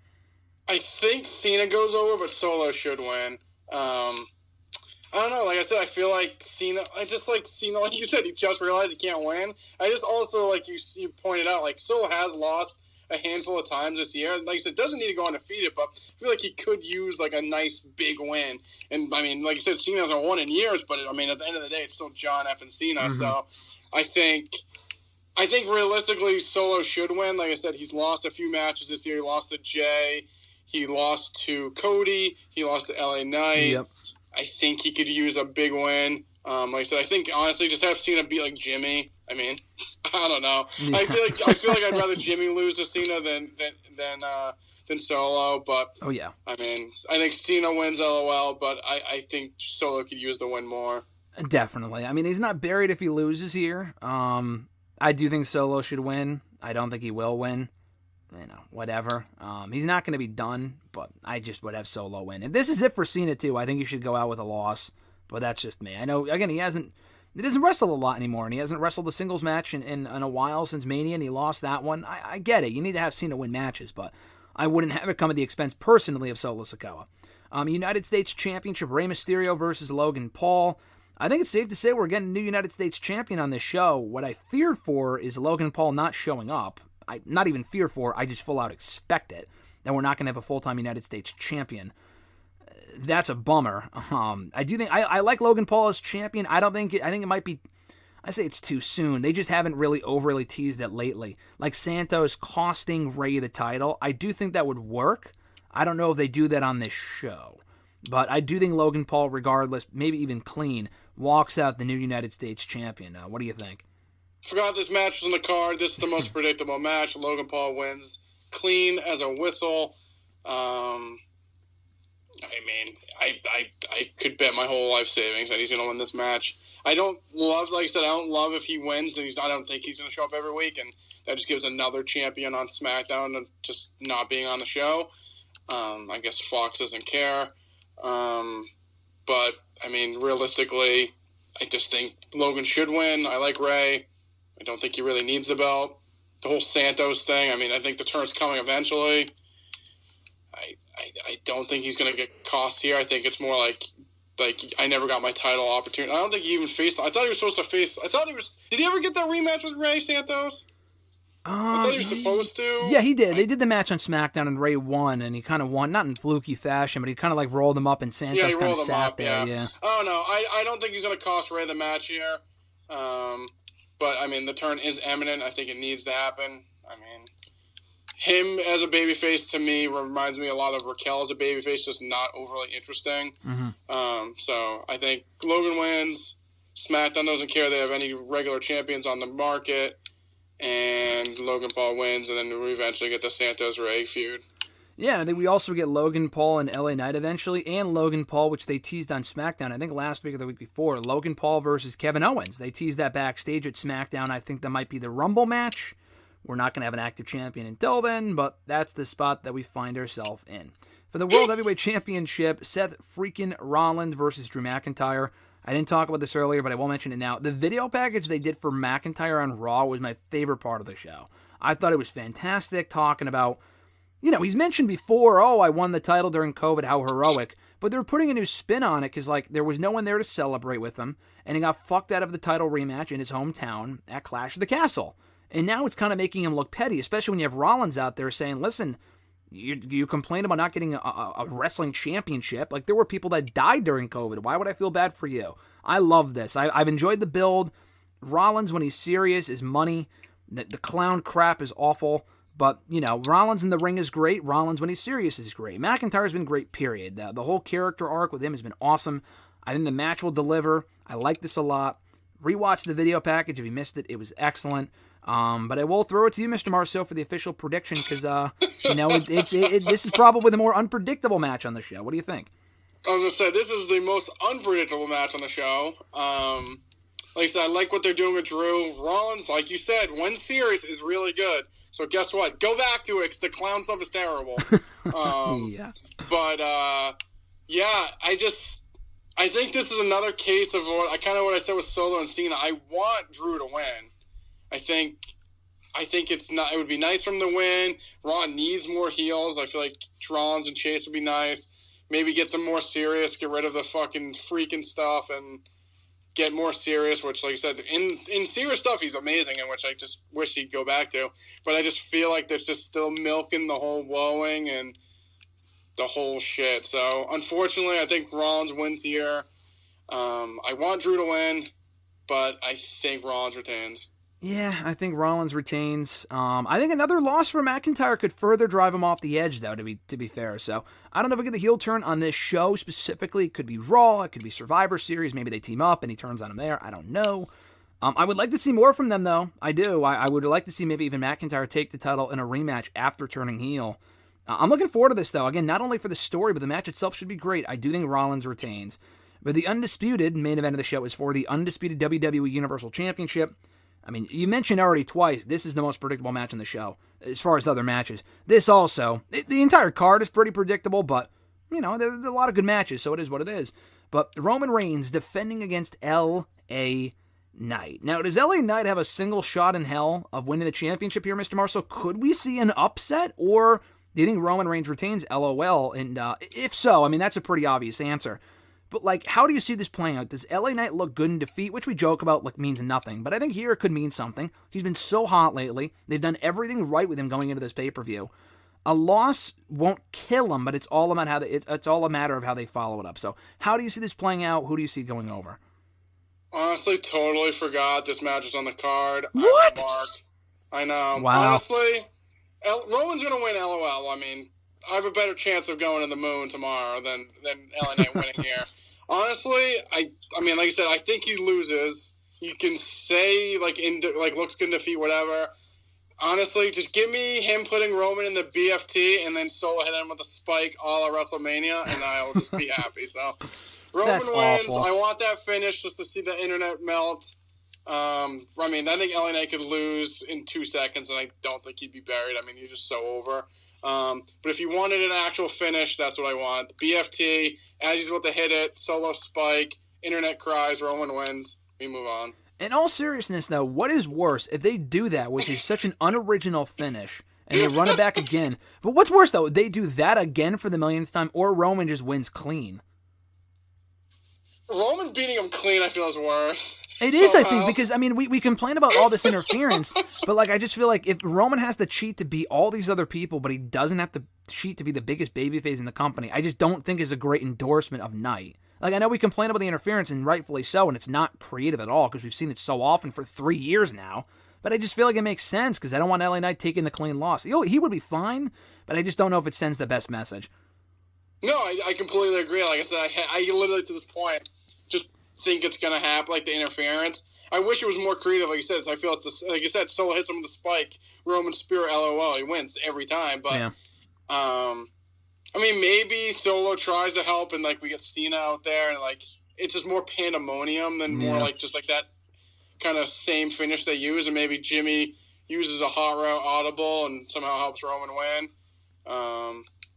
I think Cena goes over, but Solo should win. I don't know. Like I said, I feel like Cena. I just like Cena. Like you said, he just realized he can't win. I just also, like you pointed out, like Solo has lost a handful of times this year. Like you said, doesn't need to go undefeated, but I feel like he could use like a nice big win. And I mean, like you said, Cena hasn't won in years, but I mean, at the end of the day, it's still John F. and Cena. Mm-hmm. So I think realistically, Solo should win. Like I said, he's lost a few matches this year. He lost to Jay. He lost to Cody. He lost to LA Knight. Yep. I think he could use a big win. Like I said, I think honestly, just have Cena beat like Jimmy. I mean, I don't know. Yeah. I feel like I'd rather Jimmy lose to Cena than Solo. But I mean, I think Cena wins LOL, but I think Solo could use the win more. Definitely. I mean, he's not buried if he loses here. I do think Solo should win. I don't think he will win. Whatever. He's not going to be done, but I just would have Solo win. If this is it for Cena too, I think he should go out with a loss, but that's just me. I know, again, he doesn't wrestle a lot anymore, and he hasn't wrestled a singles match in a while since Mania, and he lost that one. I get it. You need to have Cena win matches, but I wouldn't have it come at the expense, personally, of Solo Sikoa. United States Championship, Rey Mysterio versus Logan Paul. I think it's safe to say we're getting a new United States champion on this show. What I fear for is Logan Paul not showing up. Not even fear for, I just full out expect it, that we're not going to have a full-time United States champion. That's a bummer. I do think, I like Logan Paul as champion. I think it might be, I say it's too soon. They just haven't really overly teased it lately. Like Santos costing Ray the title, I do think that would work. I don't know if they do that on this show. But I do think Logan Paul, regardless, maybe even clean, walks out the new United States champion. What do you think? Forgot this match was on the card. This is the most predictable match. Logan Paul wins clean as a whistle. I mean, I could bet my whole life savings that he's going to win this match. I don't love, like I said, I don't love if he wins. And I don't think he's going to show up every week, and that just gives another champion on SmackDown just not being on the show. I guess Fox doesn't care. But, I mean, realistically, I just think Logan should win. I like Ray. I don't think he really needs the belt. The whole Santos thing, I mean, I think the turn's coming eventually. I don't think he's going to get cost here. I think it's more like I never got my title opportunity. I don't think he even faced. I thought he was supposed to face. Did he ever get that rematch with Ray Santos? I thought he was supposed to. Yeah, he did. They did the match on SmackDown, and Ray won, and he kind of won, not in fluky fashion, but he kind of like rolled him up, and Santos kind of sat there. Yeah. Oh no, I don't think he's going to cost Ray the match here. But I mean, the turn is imminent. I think it needs to happen. I mean, him as a babyface to me reminds me a lot of Raquel as a babyface, just not overly interesting. Mm-hmm. So I think Logan wins. SmackDown doesn't care they have any regular champions on the market, and Logan Paul wins, and then we eventually get the Santos Ray feud. Yeah, I think we also get Logan Paul and LA Knight eventually, and Logan Paul, which they teased on SmackDown, I think last week or the week before. Logan Paul versus Kevin Owens. They teased that backstage at SmackDown. I think that might be the Rumble match. We're not going to have an active champion until then, but that's the spot that we find ourselves in. For the World Heavyweight Championship, Seth freaking Rollins versus Drew McIntyre. I didn't talk about this earlier, but I will mention it now. The video package they did for McIntyre on Raw was my favorite part of the show. I thought it was fantastic, talking about, you know, he's mentioned before, I won the title during COVID, how heroic, but they were putting a new spin on it because, like, there was no one there to celebrate with him, and he got fucked out of the title rematch in his hometown at Clash of the Castle. And now it's kind of making him look petty, especially when you have Rollins out there saying, listen, you complain about not getting a wrestling championship. Like, there were people that died during COVID. Why would I feel bad for you? I love this. I've enjoyed the build. Rollins, when he's serious, is money. The clown crap is awful. But, you know, Rollins in the ring is great. Rollins, when he's serious, is great. McIntyre's been great, period. The whole character arc with him has been awesome. I think the match will deliver. I like this a lot. Rewatch the video package if you missed it. It was excellent. But I will throw it to you, Mr. Marceau, for the official prediction, because, you know, this is probably the more unpredictable match on the show. What do you think? I was going to say, this is the most unpredictable match on the show. Like I said, I like what they're doing with Drew. Rollins, like you said, when serious, is really good. So guess what? Go back to it, because the clown stuff is terrible. Yeah. But, yeah, I think this is another case of what I said with Solo and Cena. I want Drew to win. I think it's not. It would be nice for him to win. Raw needs more heels. I feel like Rollins and Chase would be nice. Maybe get some more serious. Get rid of the fucking freaking stuff and get more serious. Which, like I said, in serious stuff, he's amazing, and which I just wish he'd go back to. But I just feel like there's just still milking the whole woeing and the whole shit. So unfortunately, I think Rollins wins here. I want Drew to win, but I think Rollins retains. Yeah, I think Rollins retains. I think another loss for McIntyre could further drive him off the edge, though, to be fair. So I don't know if we get the heel turn on this show specifically. It could be Raw. It could be Survivor Series. Maybe they team up and he turns on him there. I don't know. I would like to see more from them, though. I do. I would like to see maybe even McIntyre take the title in a rematch after turning heel. I'm looking forward to this, though. Again, not only for the story, but the match itself should be great. I do think Rollins retains. But the undisputed main event of the show is for the undisputed WWE Universal Championship. I mean, you mentioned already twice, this is the most predictable match in the show, as far as other matches. This also, the entire card is pretty predictable, but, you know, there's a lot of good matches, so it is what it is. But Roman Reigns defending against L.A. Knight. Now, does L.A. Knight have a single shot in hell of winning the championship here, Mr. Marceau? Could we see an upset, or do you think Roman Reigns retains? LOL, and if so, I mean, that's a pretty obvious answer. But, like, how do you see this playing out? Does LA Knight look good in defeat? Which we joke about, like, means nothing. But I think here it could mean something. He's been so hot lately. They've done everything right with him going into this pay-per-view. A loss won't kill him, but it's all about it's all a matter of how they follow it up. So how do you see this playing out? Who do you see going over? Honestly, totally forgot this match was on the card. What? I know. Wow. Honestly, Roman's going to win, LOL. I mean, I have a better chance of going to the moon tomorrow than LA Knight winning here. Honestly, I mean, like I said, I think he loses. You can say, looks good in defeat, whatever. Honestly, just give me him putting Roman in the BFT and then Solo hit him with a spike all of WrestleMania, and I'll just be happy. So, Roman That's wins. awful. I want that finish just to see the internet melt. I mean, I think LA Knight could lose in 2 seconds, and I don't think he'd be buried. I mean, he's just so over. But if you wanted an actual finish, that's what I want. The BFT, as he's about to hit it, Solo spike, internet cries, Roman wins. We move on. In all seriousness, though, what is worse if they do that, which is such an unoriginal finish, and they run it back again? But what's worse, though, they do that again for the millionth time, or Roman just wins clean? Roman beating him clean, I feel, is worse. It is, I think, because, I mean, we complain about all this interference, but, I just feel like if Roman has to cheat to beat all these other people, but he doesn't have to cheat to be the biggest babyface in the company, I just don't think is a great endorsement of Knight. I know we complain about the interference, and rightfully so, and it's not creative at all, because we've seen it so often for 3 years now, but I just feel like it makes sense, because I don't want LA Knight taking the clean loss. He would be fine, but I just don't know if it sends the best message. No, I completely agree. Like I said, I literally, to this point, just think it's going to happen, the interference. I wish it was more creative, like you said. I feel it's, like you said, Solo hits him with a spike, Roman Spear, LOL, he wins every time, but, yeah. I mean, maybe Solo tries to help, and we get Cena out there, and it's just more pandemonium than more just that kind of same finish they use, and maybe Jimmy uses a hot route audible and somehow helps Roman win.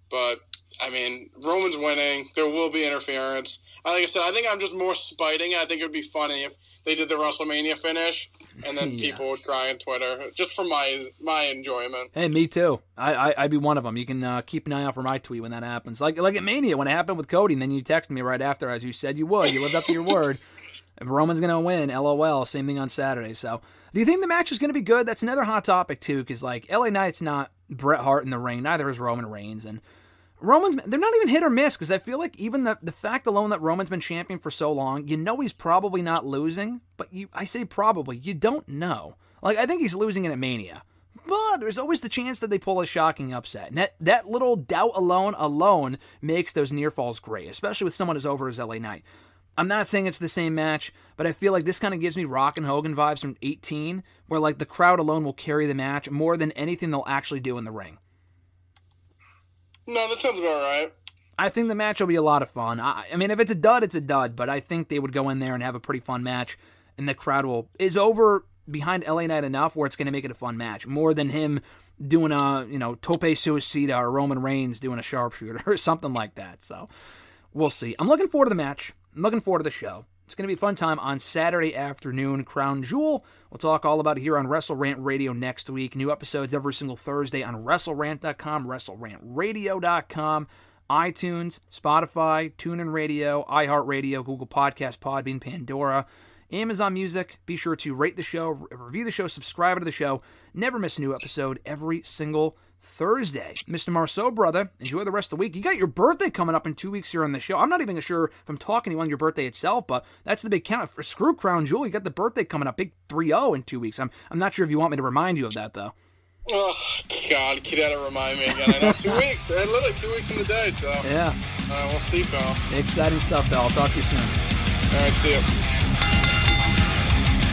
But I mean, Roman's winning. There will be interference. Like I said, I think I'm just more spiting. I think it would be funny if they did the WrestleMania finish, and then people would cry on Twitter, just for my enjoyment. Hey, me too. I'd be one of them. You can keep an eye out for my tweet when that happens. Like at Mania, when it happened with Cody, and then you texted me right after, as you said you would. You lived up to your word. Roman's going to win, LOL. Same thing on Saturday. So, do you think the match is going to be good? That's another hot topic, too, because, LA Knight's not Bret Hart in the ring. Neither is Roman Reigns. And Roman's, they're not even hit or miss, because I feel like even the fact alone that Roman's been champion for so long, he's probably not losing, but I say probably, you don't know. I think he's losing it at Mania, but there's always the chance that they pull a shocking upset, and that little doubt alone makes those near falls great, especially with someone as over as LA Knight. I'm not saying it's the same match, but I feel like this kind of gives me Rock and Hogan vibes from 18, where the crowd alone will carry the match more than anything they'll actually do in the ring. No, that sounds about right. I think the match will be a lot of fun. I mean, if it's a dud, it's a dud, but I think they would go in there and have a pretty fun match, and the crowd is over behind LA Knight enough where it's going to make it a fun match, more than him doing a, tope suicida or Roman Reigns doing a sharpshooter or something like that. So, we'll see. I'm looking forward to the match. I'm looking forward to the show. It's going to be a fun time on Saturday afternoon. Crown Jewel. We'll talk all about it here on WrestleRant Radio next week. New episodes every single Thursday on WrestleRant.com, WrestleRantRadio.com, iTunes, Spotify, TuneIn Radio, iHeartRadio, Google Podcasts, Podbean, Pandora, Amazon Music. Be sure to rate the show, review the show, subscribe to the show. Never miss a new episode every single Thursday. Mr. Marceau, brother, enjoy the rest of the week. You got your birthday coming up in 2 weeks here on the show. I'm not even sure if I'm talking to you on your birthday itself, but that's the big count. For screw Crown Jewel, you got the birthday coming up, big 3-0 in 2 weeks. I'm not sure if you want me to remind you of that, though. Oh, God, you gotta remind me again. I know, 2 weeks. Literally 2 weeks in the day, so. Yeah. We'll see, pal. Exciting stuff, pal. I'll talk to you soon. All right, see ya.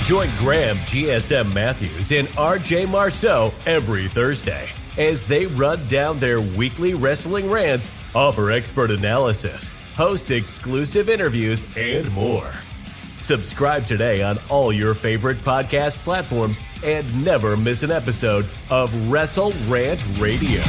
Join Graham, GSM Matthews, and RJ Marceau every Thursday as they run down their weekly wrestling rants, offer expert analysis, host exclusive interviews, and more. Subscribe today on all your favorite podcast platforms and never miss an episode of WrestleRant Radio.